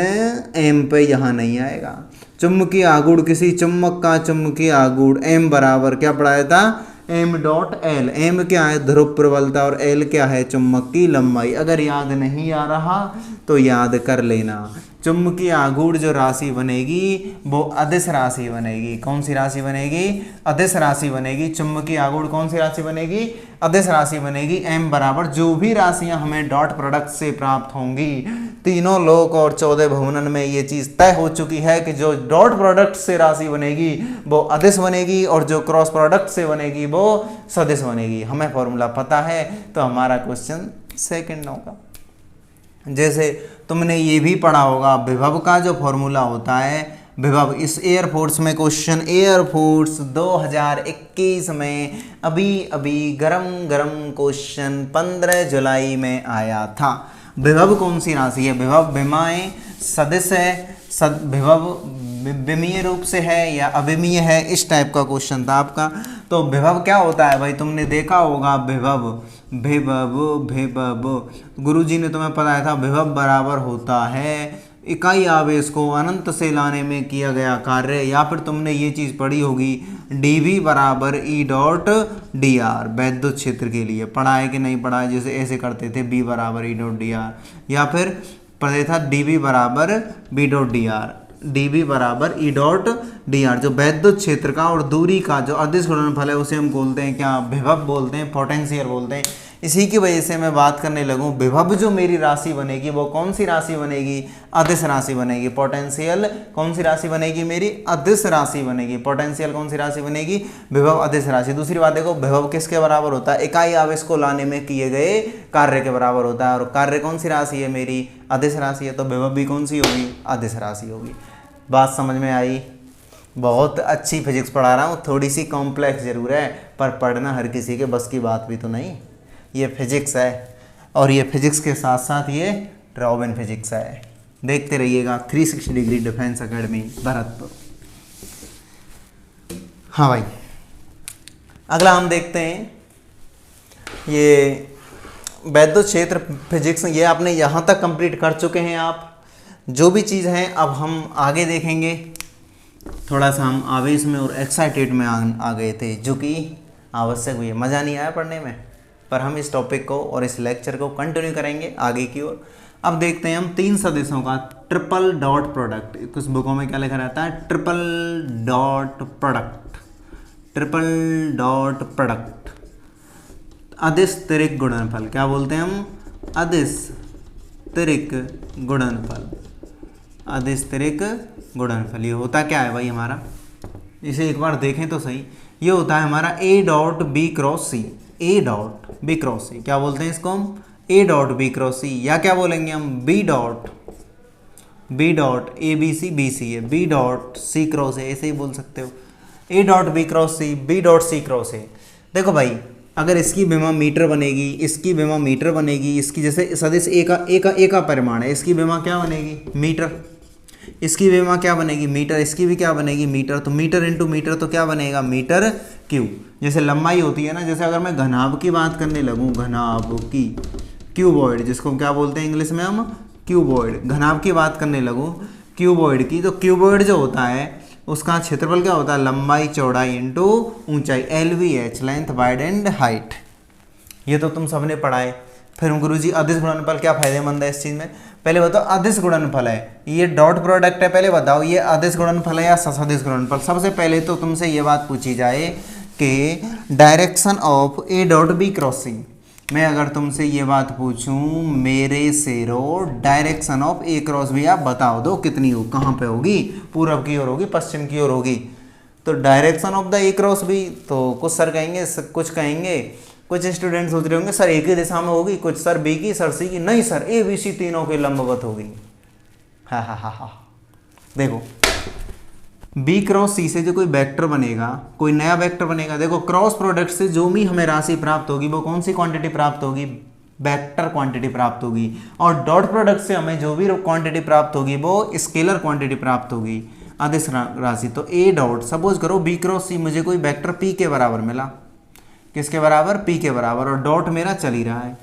M पे यहाँ नहीं आएगा। चुंबकीय आघूर्ण, किसी चुम्बक का चुंबकीय आघूर्ण M बराबर क्या पढ़ाया था? M dot L. M क्या है? ध्रुव प्रबलता, और L क्या है? चुंबक की लंबाई। अगर याद नहीं आ रहा तो याद कर लेना। चुंबकीय आघूर्ण जो राशि बनेगी वो अदिश राशि बनेगी। कौन सी राशि बनेगी? अदिश राशि बनेगी। चुंबकीय आघूर्ण कौन सी राशि बनेगी? अदिश राशि बनेगी। M बराबर जो भी राशियां हमें डॉट प्रोडक्ट से प्राप्त होंगी, तीनों लोक और 14 भुवनन में ये चीज़ तय हो चुकी है कि जो डॉट प्रोडक्ट से राशि बनेगी वो अदिश बनेगी और जो क्रॉस प्रोडक्ट से बनेगी वो सदिश बनेगी। हमें फॉर्मूला पता है तो हमारा क्वेश्चन सेकंड होगा। जैसे तुमने ये भी पढ़ा होगा विभव का जो फॉर्मूला होता है, विभव, इस एयरफोर्स में क्वेश्चन, एयरफोर्स 2021 में अभी गरम क्वेश्चन 15 जुलाई में आया था। विभव कौन सी राशि है? विभव विमाएं सदिश है, विभव विमीय रूप से है या अविमीय है, इस टाइप का क्वेश्चन था आपका। तो विभव क्या होता है भाई? तुमने देखा होगा विभव, गुरुजी ने तुम्हें बताया था विभव बराबर होता है इकाई आवेश को अनंत से लाने में किया गया कार्य, या फिर तुमने ये चीज़ पढ़ी होगी dV बराबर E डॉट डी आर। वैद्युत क्षेत्र के लिए पढ़ा है कि नहीं पढ़ा है? जैसे ऐसे करते थे B बराबर E डॉट डी आर, या फिर पढ़े था dV बराबर B dot D R, dV बराबर E डॉट डी आर। जो वैद्युत क्षेत्र का और दूरी का जो अदिश गुणनफल है उसे हम बोलते हैं क्या? विभव बोलते हैं, पोटेंशियल बोलते हैं। इसी की वजह से मैं बात करने लगूं विभव जो मेरी राशि बनेगी वो कौन सी राशि बनेगी? अदिश राशि बनेगी। पोटेंशियल कौन सी राशि बनेगी मेरी? अदिश राशि बनेगी। पोटेंशियल कौन सी राशि बनेगी? विभव अदिश राशि। दूसरी बात देखो, विभव किसके बराबर होता है? इकाई आवेश को लाने में किए गए कार्य के बराबर होता है, और कार्य कौन सी राशि है मेरी? अदिश राशि है, तो विभव भी कौन सी होगी? अदिश राशि होगी। बात समझ में आई? बहुत अच्छी फिजिक्स पढ़ा रहा हूँ, थोड़ी सी कॉम्प्लेक्स जरूर है, पर पढ़ना हर किसी के बस की बात भी तो नहीं। ये फिजिक्स है, और ये फिजिक्स के साथ साथ ये रॉबिन फिजिक्स है। देखते रहिएगा 360 डिग्री डिफेंस एकेडमी भरतपुर। हाँ भाई, अगला हम देखते हैं ये वैद्युत क्षेत्र फिजिक्स। ये आपने यहाँ तक कंप्लीट कर चुके हैं आप। जो भी चीज़ है अब हम आगे देखेंगे। थोड़ा सा हम आवेश में और एक्साइटेड में आ गए थे, जो कि आवश्यक भी है। मज़ा नहीं आया पढ़ने में, पर हम इस टॉपिक को और इस लेक्चर को कंटिन्यू करेंगे आगे की ओर। अब देखते हैं हम 3 सदिशों का ट्रिपल डॉट प्रोडक्ट। कुछ बुकों में क्या लिखा रहता है? Triple dot product, triple dot product. अदिश तिर्यक गुणनफल, क्या बोलते हैं हम? अदिश तिर्यक गुणनफल, अदिश तिर्यक गुणनफल। ये होता क्या है भाई हमारा? इसे एक बार देखें तो सही। ये होता है हमारा A dot B cross C, A dot B cross C. क्या बोलते हैं इसको हम? A dot B cross C, या क्या बोलेंगे हम? B dot A B C, B C है, B डॉट सी क्रॉस है, ऐसे ही बोल सकते हो। A dot B cross C, B dot C cross है। देखो भाई, अगर इसकी विमा मीटर बनेगी, इसकी विमा मीटर बनेगी, इसकी जैसे सदिश ए का परिमाण है, इसकी विमा क्या बनेगी मीटर, इसकी विमा क्या बनेगी मीटर, इसकी भी क्या बनेगी मीटर। तो मीटर इंटू मीटर तो क्या बनेगा मीटर क्यूब। जैसे लंबाई होती है ना, जैसे अगर मैं घनाभ की बात करने लगूँ, घनाभ की क्यूबॉइड, जिसको क्या बोलते हैं इंग्लिश में हम क्यूबॉइड, घनाभ की बात करने लगूँ क्यूबॉइड की, तो क्यूबॉइड जो होता है उसका क्षेत्रफल क्या होता है, लंबाई चौड़ाई इंटू ऊंचाई, LVH length wide and height. ये तो तुम सबने पढ़ा है। फिर गुरुजी अदिश गुणनफल क्या फायदेमंद है इस चीज़ में, पहले बताओ अदिश गुणनफल है, ये डॉट प्रोडक्ट है, पहले बताओ ये अदिश गुणनफल है या ससदिश गुणनफल। सबसे पहले तो तुमसे ये बात पूछी जाए कि direction of A dot B crossing, मैं अगर तुमसे ये बात पूछूं मेरे सेरो direction of A cross B, आप बताओ दो कितनी हो, कहाँ पे होगी, पूरब की ओर होगी पश्चिम की ओर होगी। तो direction of the A cross B, तो कुछ सर कहेंगे, कुछ कहेंगे, कुछ स्टूडेंट सोच रहे होंगे सर एक ही दिशा में होगी, कुछ सर बी की, सर सी की, नहीं सर ए बी सी तीनों के लंबवत होगी। हा देखो बी क्रॉस सी से जो कोई वेक्टर बनेगा, कोई नया वेक्टर बनेगा, देखो क्रॉस प्रोडक्ट से जो भी हमें राशि प्राप्त होगी वो कौन सी क्वांटिटी प्राप्त होगी, वेक्टर क्वांटिटी प्राप्त होगी। और डॉट प्रोडक्ट से हमें जो भी क्वांटिटी प्राप्त होगी वो स्केलर क्वांटिटी प्राप्त होगी, अदिश राशि। तो ए डॉट, सपोज करो बी क्रॉस सी मुझे कोई वेक्टर पी के बराबर मिला, किसके बराबर, पी के बराबर, और डॉट मेरा चल ही रहा है,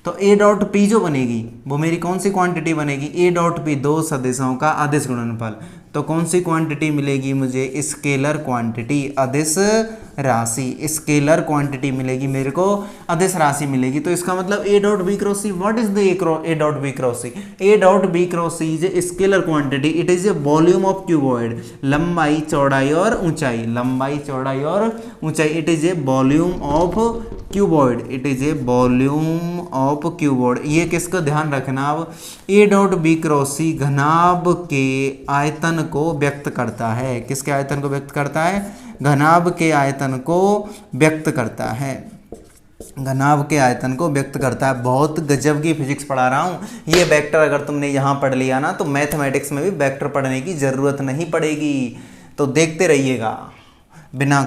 तो ए डॉट पी जो बनेगी वो मेरी कौन सी क्वांटिटी बनेगी, ए डॉट पी, दो सदिशों का अदिश गुणनफल। तो कौन सी क्वांटिटी मिलेगी मुझे, स्केलर क्वांटिटी, अदिश राशि, स्केलर क्वांटिटी मिलेगी मेरे को, अदिश राशि मिलेगी। तो इसका मतलब A dot B cross C, what is the A dot B cross C, A dot B cross C is a scalar quantity, it is a volume of cuboid, लंबाई चौड़ाई और ऊंचाई, लंबाई चौड़ाई और ऊंचाई, it is a volume of cuboid, it is a volume of cuboid. ये किसका ध्यान रखना, अब A dot B cross C घनाभ के आयतन को व्यक्त करता है, किसके आयतन को व्यक्त करता है, घनाभ के आयतन को व्यक्त करता है, घनाभ के आयतन को व्यक्त करता है। बहुत गजब की फिजिक्स पढ़ा रहा हूँ। ये वेक्टर अगर तुमने यहाँ पढ़ लिया ना तो मैथमेटिक्स में भी वेक्टर पढ़ने की जरूरत नहीं पड़ेगी। तो देखते रहिएगा बिना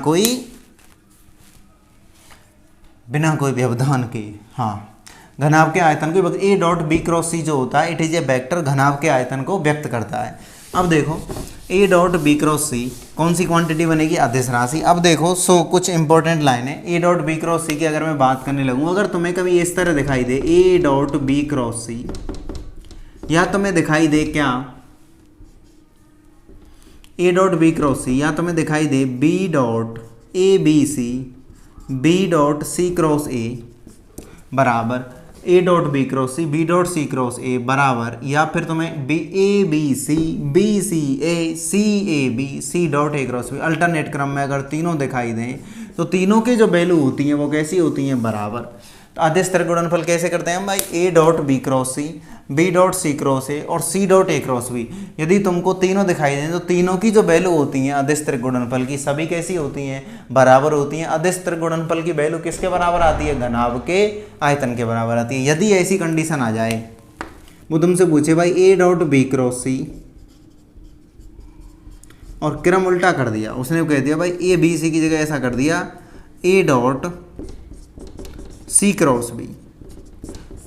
कोई व्यवधान के। हाँ, घनाभ के आयतन को, ए डॉट बी क्रॉस सी जो होता है इट इज ए वेक्टर, घनाभ के आयतन को व्यक्त करता है। अब देखो ए डॉट बी क्रॉस सी कौन सी क्वांटिटी बनेगी, अदिश राशि। अब देखो कुछ इंपॉर्टेंट लाइन है A dot B cross C की अगर मैं बात करने लगूँ, अगर तुम्हें कभी इस तरह दिखाई दे A dot B cross C, या तुम्हें दिखाई दे क्या A dot B cross C, या तुम्हें दिखाई दे B dot A B C, B dot C cross A बराबर A dot B cross C, B dot C cross A बराबर, या फिर तुम्हें B A B C A, C A B, C dot A cross B, alternate क्रम में अगर तीनों दिखाई दें तो तीनों के जो वैल्यू होती हैं वो कैसी होती हैं, बराबर। तो अदिश त्रिक गुणनफल कैसे करते हैं हम भाई, A dot B cross C, B dot C cross A और C dot A cross B, यदि तुमको तीनों दिखाई दें तो तीनों की जो वैल्यू होती हैं अदिश त्रिक गुणनफल की सभी कैसी होती हैं, बराबर होती हैं। अदिश त्रिक गुणनफल की वैल्यू किसके बराबर आती है, घनाभ के आयतन के बराबर आती है। यदि ऐसी कंडीशन आ जाए, वो तुमसे पूछे भाई ए डॉट बी क्रॉस सी और क्रम उल्टा कर दिया, उसने कह दिया भाई ए बी सी की जगह ऐसा कर दिया A dot C cross B,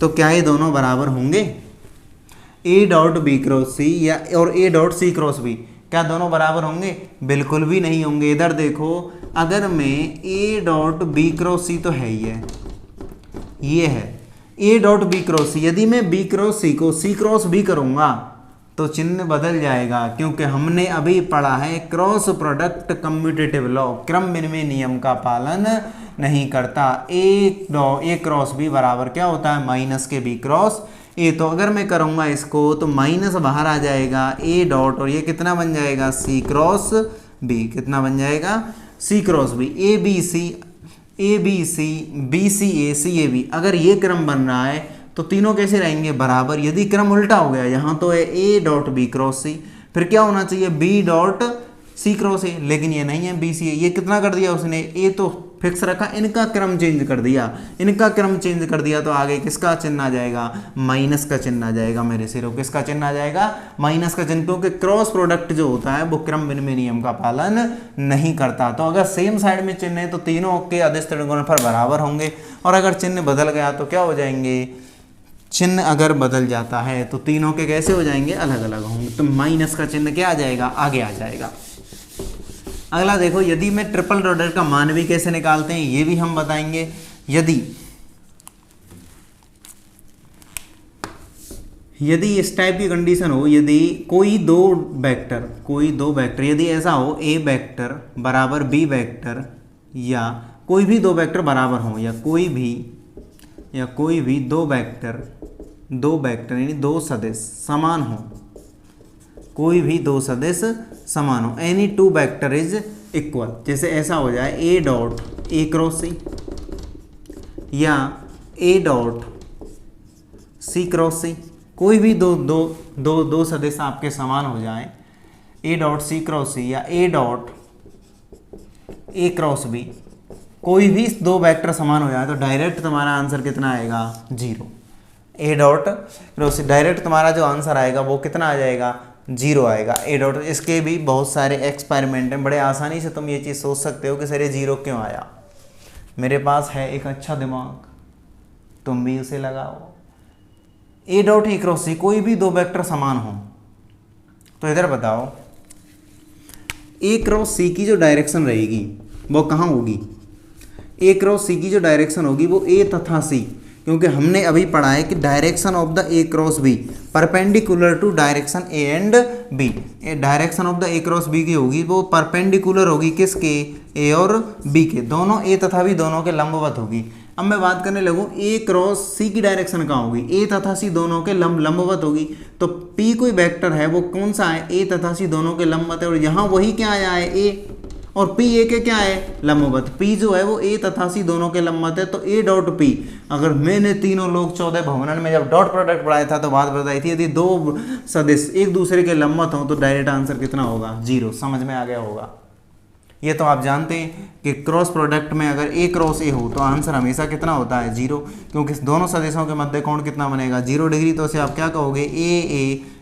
तो क्या ये दोनों बराबर होंगे, A dot B cross C या और A dot C cross B, क्या दोनों बराबर होंगे, बिल्कुल भी नहीं होंगे। इधर देखो, अगर मैं ए डॉट बी क्रॉस सी तो है ही है, ये है ए डॉट बी क्रॉस सी, यदि मैं बी क्रॉस सी को सी क्रॉस बी करूंगा तो चिन्ह बदल जाएगा, क्योंकि हमने अभी पढ़ा है क्रॉस प्रोडक्ट कम्यूटेटिव लॉ, क्रम विनिमय नियम का पालन नहीं करता। ए क्रॉस बी बराबर क्या होता है, माइनस के बी क्रॉस ए। तो अगर मैं करूँगा इसको तो माइनस बाहर आ जाएगा ए डॉट, और ये कितना बन जाएगा, सी क्रॉस बी, कितना बन जाएगा, C cross B, A B C B C A C A B. अगर ये क्रम बन रहा है तो तीनों कैसे रहेंगे, बराबर। यदि क्रम उल्टा हो गया, यहाँ तो है A dot B cross C, फिर क्या होना चाहिए, B dot C cross A, लेकिन ये नहीं है बी सी ए। ये कितना कर दिया उसने, ए तो फिक्स रखा, इनका क्रम चेंज कर दिया, इनका क्रम चेंज कर दिया तो आगे किसका चिन्ह आ जाएगा, माइनस का चिन्ह आ जाएगा मेरे सिरों, किसका चिन्ह आ जाएगा, माइनस का चिन्ह, क्योंकि क्रॉस प्रोडक्ट जो होता है वो क्रम विनिमय नियम का पालन नहीं करता। तो अगर सेम साइड में चिन्ह है तो तीनों के अदिश त्रिगुणनफल बराबर होंगे, और अगर चिन्ह बदल गया तो क्या हो जाएंगे, चिन्ह अगर बदल जाता है तो तीनों के कैसे हो जाएंगे, अलग अलग होंगे। तो माइनस का चिन्ह क्या आ जाएगा, आगे आ जाएगा। अगला देखो, यदि मैं ट्रिपल प्रोडक्ट का मान भी कैसे निकालते हैं ये भी हम बताएंगे। यदि इस टाइप की कंडीशन हो, यदि कोई दो वेक्टर यदि ऐसा हो ए वेक्टर बराबर बी वेक्टर, या कोई भी दो वेक्टर बराबर हो, या कोई भी दो वेक्टर यानी दो सदिश समान हो, कोई भी दो सदिश समान हो, any two vector is equal. जैसे ऐसा हो जाए ए डॉट ए क्रॉस सी, या ए डॉट सी क्रॉस सी, कोई भी दो सदिश आपके समान हो जाए, ए डॉट सी क्रॉस सी या A dot A cross B, कोई भी दो वेक्टर समान हो जाए तो डायरेक्ट तुम्हारा आंसर कितना आएगा, 0। ए डॉट क्रॉस डायरेक्ट तुम्हारा जो आंसर आएगा वो कितना आ जाएगा, 0 आएगा। ए डॉट, इसके भी बहुत सारे एक्सपेरिमेंट हैं, बड़े आसानी से तुम ये चीज़ सोच सकते हो कि सर ये 0 क्यों आया। मेरे पास है एक अच्छा दिमाग, तुम भी उसे लगाओ। ए डॉट ए क्रॉस सी, कोई भी दो वेक्टर समान हो तो इधर बताओ ए क्रॉस सी की जो डायरेक्शन रहेगी वो कहाँ होगी, ए क्रॉस सी की जो डायरेक्शन होगी वो ए तथा सी, क्योंकि हमने अभी पढ़ा है कि direction of the A cross B perpendicular to direction A and B. Direction of the A cross B की होगी वो परपेंडिकुलर होगी किसके, ए और बी के, दोनों ए तथा बी दोनों के लंबवत होगी। अब मैं बात करने लगूँ ए क्रॉस सी की डायरेक्शन कहाँ होगी, ए तथा सी दोनों के लंबवत होगी। तो पी कोई वेक्टर है वो कौन सा है, ए तथा सी दोनों के लंबवत है, और यहाँ वही क्या आया है ए, और पी ए के क्या है, लंबवत। पी जो है वो ए तथा सी दोनों के लंबवत है, तो ए डॉट पी। अगर मैंने तीनों लोग 14 भवनन में जब डॉट प्रोडक्ट पढ़ाया था तो बात बताई थी, यदि दो सदिश एक दूसरे के लंबवत हों तो डायरेक्ट आंसर कितना होगा, 0। समझ में आ गया होगा। ये तो आप जानते हैं कि क्रॉस प्रोडक्ट में अगर ए क्रॉस ए हो तो आंसर हमेशा कितना होता है, 0, क्योंकि दोनों सदिशों के मध्य कोण कितना बनेगा, 0 डिग्री। तो इसे आप क्या कहोगे,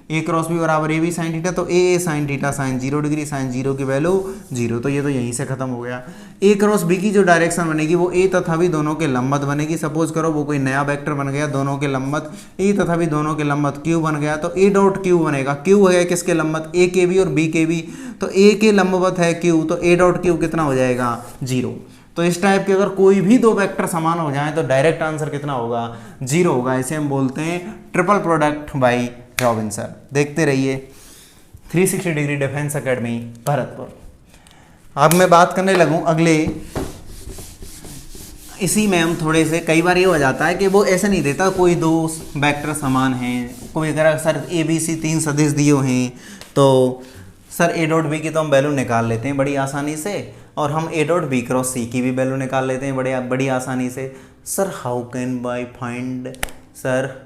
ए क्रॉस बी बराबर ए बी साइन थीटा, तो A sine theta sine 0 degree, sine 0 की वैल्यू 0। तो ये तो यहीं से खत्म हो गया। ए क्रॉस बी की जो डायरेक्शन बनेगी वो ए तथा बी दोनों के लंबवत बनेगी। सपोज करो वो कोई नया वेक्टर बन गया दोनों के लंबवत, ए तथा बी दोनों के लंबवत क्यू बन गया, तो ए डॉट क्यू बनेगा। क्यू है किसके लंबवत, ए के बी और बी के बी, तो ए के लंबवत है क्यू, तो ए डॉट क्यू कितना हो जाएगा, 0। तो इस टाइप के अगर कोई भी दो वेक्टर समान हो जाए तो डायरेक्ट आंसर कितना होगा, 0 होगा। इसे हम बोलते हैं ट्रिपल प्रोडक्ट बाई रॉबिन्सन। देखते रहिए 360 डिग्री डिफेंस एकेडमी भरतपुर। अब मैं बात करने लगूं अगले, इसी में हम थोड़े से, कई बार ये हो जाता है कि वो ऐसे नहीं देता कोई दो वेक्टर समान हैं, कोई अगर सर ए बी सी 3 सदिश दिए हैं तो सर ए डॉट बी की तो हम वैल्यू निकाल लेते हैं बड़ी आसानी से, और हम ए डॉट बी क्रॉस सी की भी वैल्यू निकाल लेते हैं बड़ी आसानी से। Sir how can buy find, sir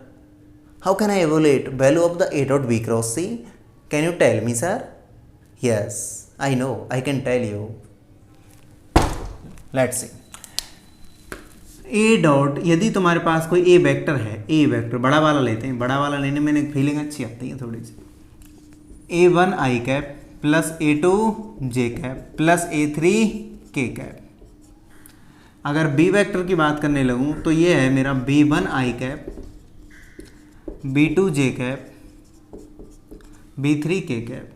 how can I evaluate value of the A dot B cross C? Can you tell me, sir? Yes, I know, I can tell you. Let's see. A dot, यदि तुम्हारे पास कोई A vector है, A vector बड़ा वाला लेते हैं, बड़ा वाला लेने में एक फीलिंग अच्छी आती है थोड़ी सी। A1 I cap plus A2 J cap plus A3 K cap. अगर B वेक्टर की बात करने लगूँ तो ये है मेरा B1 I cap, B2 J cap, B3 K cap.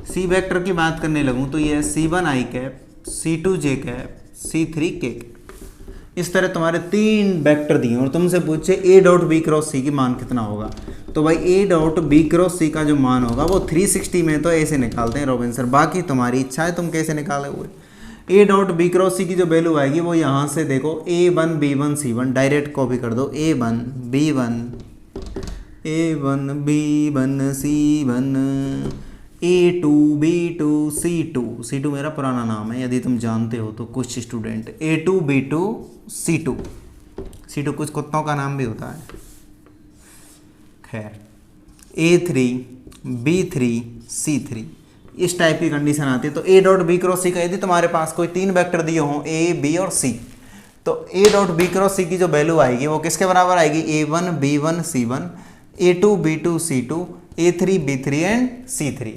C vector की बात करने लगूँ तो ये है C1 I cap, C2 J cap, C3 K cap. इस तरह तुम्हारे 3 वेक्टर दिए और तुमसे पूछे A dot B cross C की मान कितना होगा, तो भाई A dot B cross C का जो मान होगा वो 360 में तो ऐसे निकालते हैं रॉबिन्सन। बाकी तुम्हारी इच्छा है तुम कैसे निकालोगे। A dot B cross C की जो वैल्यू आएगी वो यहाँ से देखो A1 B1 C1 direct copy कर दो, A1 B1 A1 B1 C1 A2 B2 C2, C2 मेरा पुराना नाम है यदि तुम जानते हो तो कुछ student, A2 B2 C2, C2 कुछ कुत्तों का नाम भी होता है, खैर। A3 B3 C3, इस टाइप की कंडीशन आती है तो ए डॉट बी क्रॉस सी का यदि तुम्हारे पास कोई 3 वेक्टर दिए हों ए बी और सी, तो ए डॉट बी क्रॉस सी की जो वैल्यू आएगी वो किसके बराबर आएगी, A1 B1 C1, A2 B2 C2, A3 B3 and C3।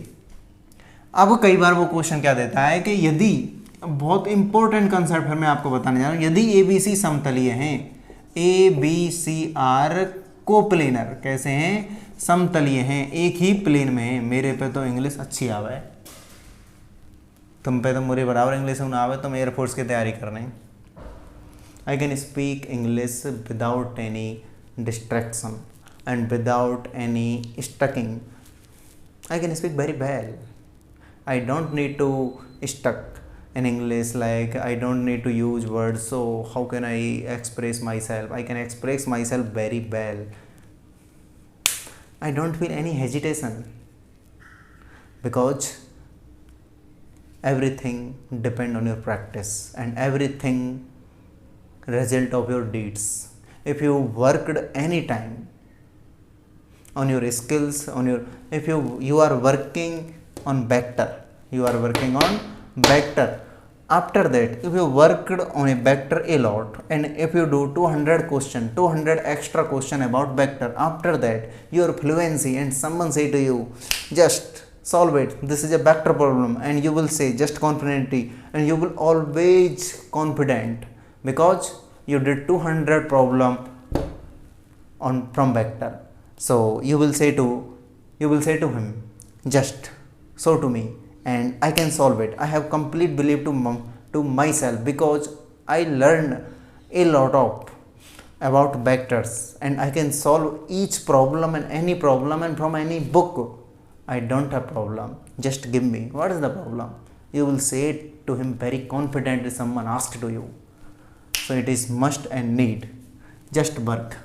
अब कई बार वो क्वेश्चन क्या देता है कि यदि, बहुत इंपॉर्टेंट कंसेप्ट है मैं आपको बताने जा रहा हूँ, यदि ए बी सी समतलीय हैं, A B C are coplanar, कैसे हैं, समतलीय हैं, एक ही प्लेन में हैं। मेरे पे तो इंग्लिश अच्छी आवे, तुम पे तो मुझे बराबर इंग्लिश ना आवे, तुम एयरफोर्स की तैयारी कर रहे हैं। I can speak English without any distraction and without any stucking. I can speak very well. I don't need to stuck in English, like I don't need to use words. So how can I express myself? I can express myself very well. I don't feel any hesitation because everything depend on your practice and everything result of your deeds. If you worked any time on your skills, on your, if you are working on vector, you are working on vector, after that if you worked on a vector a lot and if you do 200 question, 200 extra question about vector, after that your fluency and someone say to you just solve it, this is a vector problem, and you will say just confidently and you will always confident because you did 200 problem on from vector. So you will say to him just show to me and I can solve it. I have complete belief to myself because I learned a lot of about vectors and I can solve each problem and any problem and from any book. I don't have problem, just give me what is the problem. You will say to him very confidently, someone asked to you. So it is must and need, just work.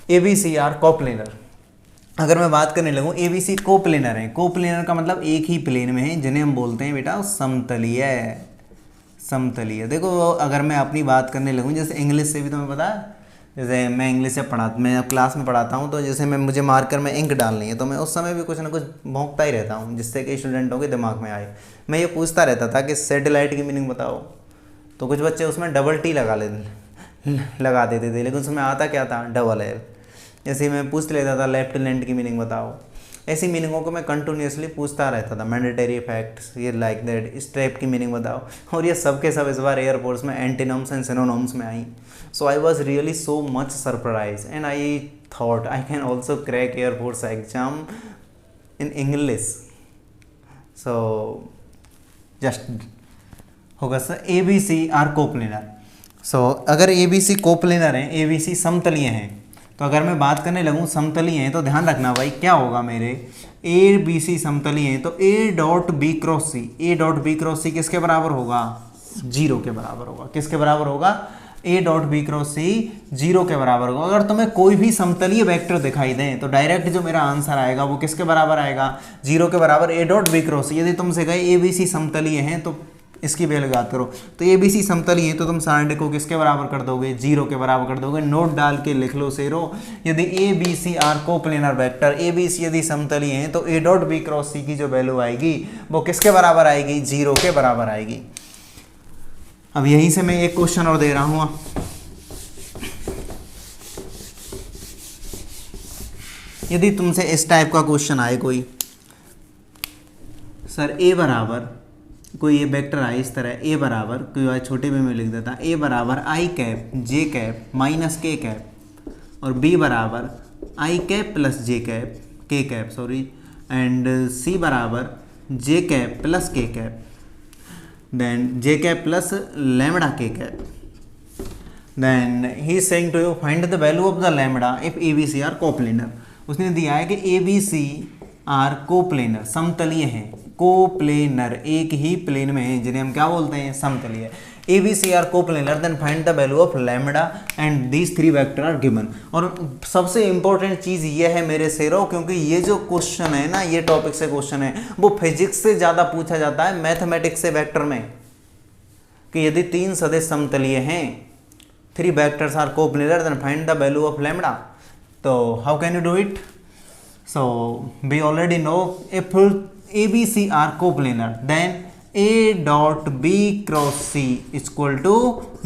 ABC are coplanar. अगर मैं बात करने लगूँ ABC coplanar है, coplanar का मतलब एक ही plane में है, जिन्हें हम बोलते हैं बेटा समतलीय। समतलीय देखो, अगर मैं अपनी बात करने लगूँ, जैसे इंग्लिश से भी तुम्हें पता है, जैसे मैं इंग्लिश से मैं क्लास में पढ़ाता हूँ, तो जैसे मुझे मार्कर में इंक डालनी है तो मैं उस समय भी कुछ ना कुछ भौंकता ही रहता हूँ जिससे कि स्टूडेंटों के दिमाग में आए। मैं ये पूछता रहता था कि सैटेलाइट की मीनिंग बताओ, तो कुछ बच्चे उसमें डबल टी लगा देते थे, लेकिन उसमें आता क्या था, डबल एल। जैसे मैं पूछ लेता था लेफ्टिनेंट की मीनिंग बताओ, ऐसी मीनिंगों को मैं कंटिन्यूसली पूछता रहता था। मैंडेटरी फैक्ट्स, ये लाइक दैट, स्ट्रैप की मीनिंग बताओ, और ये सब के सब इस बार एयरफोर्स में एंटीनम्स एंड सिनोनिम्स में आई। So I was really so much surprise and I thought I can also crack air force exam in English. So just होगा सर ABC आर कोप्लेनर। सो अगर ABC कोप्लेनर हैं, ABC समतलीय हैं, तो अगर मैं बात करने लगूँ समतलीय हैं तो ध्यान रखना भाई क्या होगा मेरे, ABC समतलीय हैं तो A dot B cross C, A dot B cross C किसके बराबर होगा, 0 के बराबर होगा। किसके बराबर होगा, A डॉट बी क्रॉस सी 0 के बराबर होगा। अगर तुम्हें कोई भी समतलीय वेक्टर दिखाई दें तो डायरेक्ट जो मेरा आंसर आएगा वो किसके बराबर आएगा, 0 के बराबर A डॉट बी क्रॉस सी। यदि तुमसे कहे ABC समतलीय हैं तो इसकी वैल्यू याद करो, तो ABC समतलीय है तो तुम सारे को किसके बराबर कर दोगे, 0 के बराबर कर दोगे। नोट डाल के लिख लो शेरो, यदि ABC are coplanar vector, ABC यदि समतलीय हैं तो A dot B cross C की जो वैल्यू आएगी वो किसके बराबर आएगी, 0 के बराबर आएगी। अब यहीं से मैं एक क्वेश्चन और दे रहा हूँ। यदि तुमसे इस टाइप का क्वेश्चन आए कोई, सर A बराबर, कोई ये वेक्टर आए इस तरह, A बराबर, कोई छोटे में लिख देता, A बराबर I cap J cap minus K cap, और B बराबर I cap plus J cap K cap sorry, and C बराबर J cap plus K cap, then J cap plus lambda K cap. Then he is saying to you find the value of the lambda if ABC are coplanar. उसने दिया है कि ABC are coplanar, समतलीय हैं, coplanar एक ही plane में है, जिन्हें हम क्या बोलते हैं, समतलीय। ABC are coplanar, then find the value of lambda and these 3 vector are given. और सबसे इंपॉर्टेंट चीज़ ये है मेरे शेरों, क्योंकि ये जो क्वेश्चन है ना, ये टॉपिक से क्वेश्चन है, वो फिजिक्स से ज़्यादा पूछा जाता है मैथमेटिक्स से वेक्टर में, कि यदि 3 सदिश समतलीय हैं, 3 vectors are coplanar, then find the value of lambda. तो how can you do it? So we already know A B C are coplanar, then A dot B cross C equal to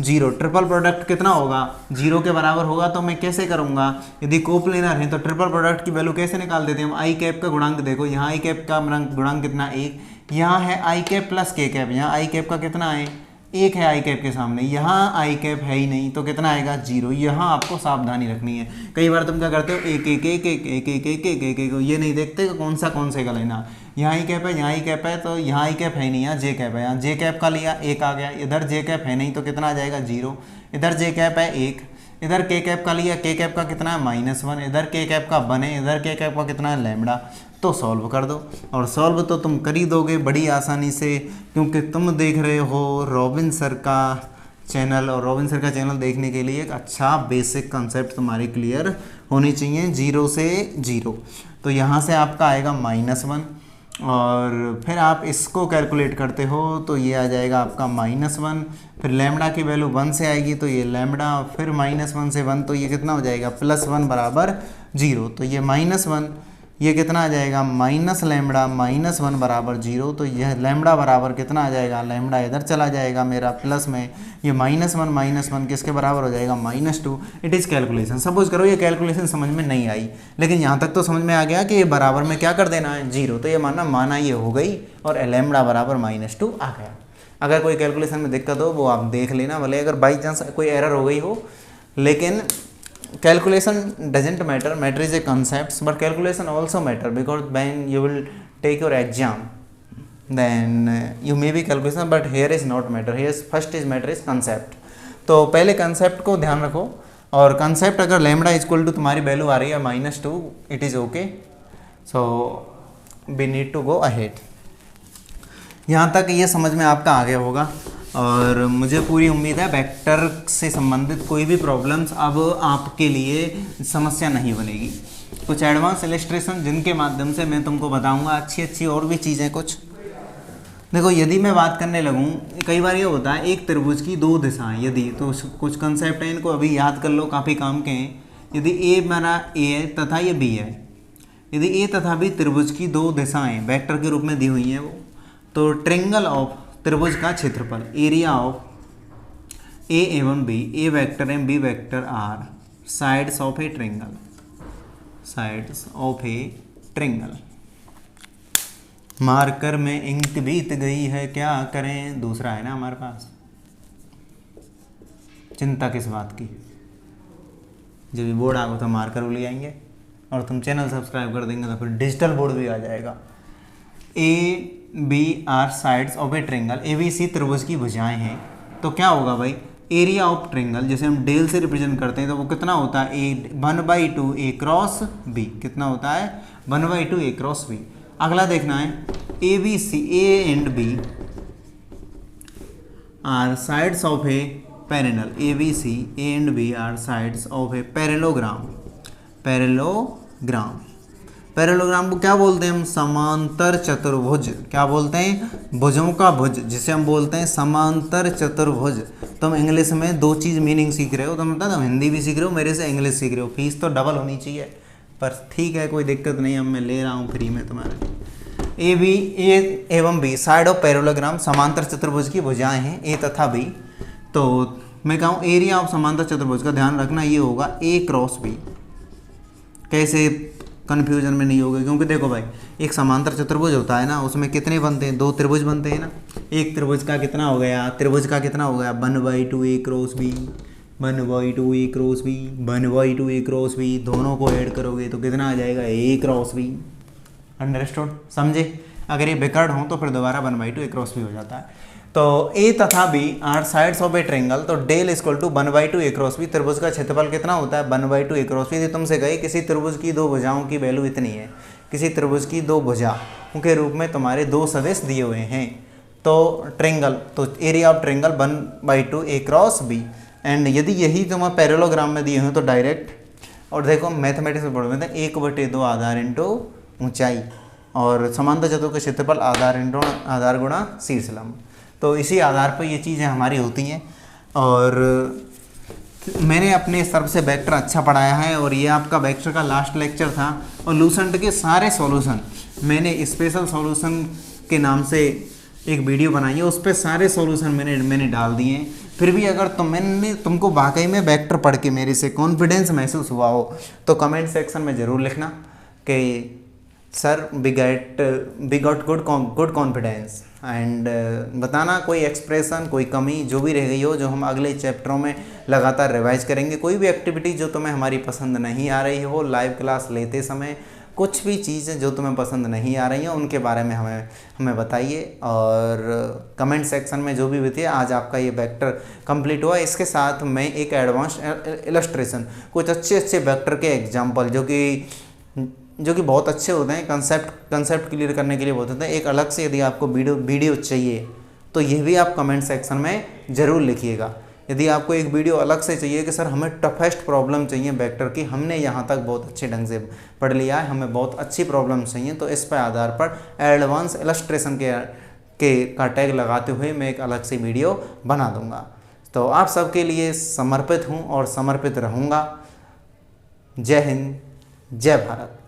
0। Triple product कितना होगा, 0 के बराबर होगा। तो मैं कैसे करूंगा, यदि कोप्लेनर है तो ट्रिपल प्रोडक्ट की वैल्यू कैसे निकाल देते हैं हम, आई कैप का गुणांक देखो, यहाँ आई कैप का गुणांक कितना 1, यहाँ है आई कैप प्लस के कैप, यहाँ आई कैप का कितना है 1 है आई कैप के सामने, यहाँ आई कैप है ही नहीं तो कितना आएगा 0। यहाँ आपको सावधानी रखनी है। कई बार तुम क्या करते हो एक एक एक एक एक एक एक एक एक एक ये नहीं देखते कौन से का लेना, यहाँ आई कैप है, यहाँ आई कैप है, तो यहाँ आई कैप है ही नहीं, यहाँ जे कैप है, यहाँ जे कैप का लिया 1 आ गया, इधर जे कैप है नहीं तो कितना आ जाएगा 0, इधर जे कैप है 1, इधर के कैप का लिया, के कैप का कितना है -1, इधर के कैप का 1 है, इधर के कैप का कितना है लैम्बडा। तो सॉल्व कर दो, और सॉल्व तो तुम कर ही दोगे बड़ी आसानी से, क्योंकि तुम देख रहे हो रॉबिन सर का चैनल, और रॉबिन सर का चैनल देखने के लिए एक अच्छा बेसिक कंसेप्ट तुम्हारी क्लियर होनी चाहिए 0 से 0। तो यहाँ से आपका आएगा -1, और फिर आप इसको कैलकुलेट करते हो तो ये आ जाएगा आपका -1, फिर लैम्बडा की वैल्यू 1 से आएगी तो ये लैम्बडा, फिर -1 से 1 तो ये कितना हो जाएगा +1 बराबर 0। तो ये -1 ये कितना आ जाएगा माइनस लैम्बडा -1 बराबर 0। तो यह लैम्बडा बराबर कितना आ जाएगा, लैम्बडा इधर चला जाएगा मेरा प्लस में, ये -1 किसके बराबर हो जाएगा -2। It is calculation. सपोज करो ये कैलकुलेशन समझ में नहीं आई, लेकिन यहाँ तक तो समझ में आ गया कि ये बराबर में क्या कर देना है 0, तो ये माना ये हो गई, और लैम्बडा बराबर -2 आ गया। अगर कोई कैलकुलेशन में दिक्कत हो वो आप देख लेना, भले अगर बाई चांस कोई एरर हो गई हो, लेकिन calculation doesn't matter is a concepts, but calculation also matter, because when you will take your exam then you may be calculation, but here is not matter, here is first is matter is concept। तो पहले concept को ध्यान रखो, और concept अगर lambda equal to तुम्हारी value आ रही है -2, it is okay, so we need to go ahead. यहाँ तक ये समझ में आपका आ गया होगा, और मुझे पूरी उम्मीद है वेक्टर से संबंधित कोई भी प्रॉब्लम्स अब आपके लिए समस्या नहीं बनेगी। कुछ एडवांस इलस्ट्रेशन जिनके माध्यम से मैं तुमको बताऊंगा अच्छी और भी चीज़ें कुछ। देखो यदि मैं बात करने लगूं, कई बार ये होता है एक त्रिभुज की 2 दिशाएं, यदि तो कुछ कंसेप्ट हैं, इनको अभी याद कर लो, काफ़ी काम के हैं। यदि ए मेरा ए है तथा ये बी है, यदि ए तथा बी त्रिभुज की 2 दिशाएँ वेक्टर के रूप में दी हुई हैं वो, तो ट्रेंगल ऑफ त्रिभुज का क्षेत्रफल, एरिया ऑफ ए एवं बी, ए वेक्टर एवं B vector are sides of a triangle, sides of a triangle. Marker में इंक बीत गई है, क्या करें, दूसरा है ना हमारे पास, चिंता किस बात की। जब भी बोर्ड आएगा तो मार्कर भी ले आएंगे, और तुम चैनल सब्सक्राइब कर देंगे तो फिर डिजिटल बोर्ड भी आ जाएगा। A B are sides of a triangle, A B C त्रिभुज की भुजाएं हैं, तो क्या होगा भाई, एरिया ऑफ ट्रेंगल जैसे हम डेल से रिप्रेजेंट करते हैं तो वो कितना होता है 1/2 ए क्रॉस बी, कितना होता है 1/2 ए क्रॉस बी। अगला देखना है A B C, A and B are sides of a parallel, A B C A and B are sides of a parallelogram, parallelogram को क्या बोलते हैं हम, समांतर चतुर्भुज। क्या बोलते हैं, भुजों का भुज, जिसे हम बोलते हैं समांतर चतुर्भुज। तुम इंग्लिश में 2 चीज़ मीनिंग सीख रहे हो, तो मतलब तुम हिंदी भी सीख रहे हो, मेरे से इंग्लिश सीख रहे हो, फीस तो डबल होनी चाहिए, पर ठीक है कोई दिक्कत नहीं, अब मैं ले रहा हूँ फ्री में तुम्हारे। ए बी, ए एवं बी साइड ऑफ पैरेलोग्राम, समांतर चतुर्भुज की भुजाएं हैं ए तथा बी। तो मैं कहूँ एरिया ऑफ समांतर चतुर्भुज का ध्यान रखना, ये होगा ए क्रॉस बी। कैसे कन्फ्यूजन में नहीं होगा, क्योंकि देखो भाई एक समांतर चतुर्भुज होता है ना, उसमें कितने बनते हैं, 2 त्रिभुज बनते हैं ना। एक त्रिभुज का कितना हो गया, 1/2 A cross B, 1/2 A cross B, 1/2 A cross B, दोनों को ऐड करोगे तो कितना आ जाएगा ए क्रॉस बी। अंडरस्टूड, समझे। अगर ये विकर्ण हो तो फिर दोबारा 1/2 ए क्रॉस बी हो जाता है। तो ए तथा B are sides of a triangle, तो del equal to 1/2 A cross B. त्रिभुज का क्षेत्रफल कितना होता है 1/2 ए क्रॉस बी। यदि तुमसे कहे किसी त्रिभुज की 2 भुजाओं की वैल्यू इतनी है, किसी त्रिभुज की 2 भुजाओं के रूप में तुम्हारे 2 सदिश दिए हुए हैं, तो ट्रेंगल, तो area of triangle 1/2 A cross B. And यदि यही तुम्हें पैरेललोग्राम में दिए हुए तो डायरेक्ट, और देखो मैथमेटिक्स में पढ़ते हैं 1/2 आधार इंटू ऊंचाई, और समांतर चतुर्भुज का क्षेत्रफल आधार गुणा शीर्ष लंब। तो इसी आधार पर ये चीज़ें हमारी होती हैं। और मैंने अपने स्तर से वेक्टर अच्छा पढ़ाया है और ये आपका वेक्टर का लास्ट लेक्चर था। और लूसेंट के सारे सॉल्यूशन मैंने स्पेशल सॉल्यूशन के नाम से एक वीडियो बनाई है, उस पर सारे सॉल्यूशन मैंने डाल दिए हैं। फिर भी अगर तुमको वाकई में वेक्टर पढ़ के मेरे से कॉन्फिडेंस महसूस हुआ हो तो कमेंट सेक्शन में ज़रूर लिखना कि sir we got good confidence, and बताना कोई एक्सप्रेशन, कोई कमी जो भी रह गई हो, जो हम अगले चैप्टरों में लगातार रिवाइज करेंगे। कोई भी एक्टिविटी जो तुम्हें हमारी पसंद नहीं आ रही हो, लाइव क्लास लेते समय कुछ भी चीज़ें जो तुम्हें पसंद नहीं आ रही हैं उनके बारे में हमें बताइए। और कमेंट सेक्शन में जो भी बताइए। आज आपका ये वेक्टर कंप्लीट हुआ। इसके साथ मैं एक एडवांस इलस्ट्रेशन, कुछ अच्छे वेक्टर के एग्जाम्पल जो कि बहुत अच्छे होते हैं, कंसेप्ट क्लियर करने के लिए बहुत होते हैं, एक अलग से यदि आपको वीडियो चाहिए तो यह भी आप कमेंट सेक्शन में ज़रूर लिखिएगा। यदि आपको एक वीडियो अलग से चाहिए कि सर हमें टफेस्ट प्रॉब्लम चाहिए वेक्टर की, हमने यहाँ तक बहुत अच्छे ढंग से पढ़ लिया है, हमें बहुत अच्छी प्रॉब्लम चाहिए, तो इस पर आधार पर एडवांस इलस्ट्रेशन का टैग लगाते हुए मैं एक अलग से वीडियो बना दूंगा। तो आप सबके लिए समर्पित हूँ और समर्पित रहूँगा। जय हिंद, जय भारत।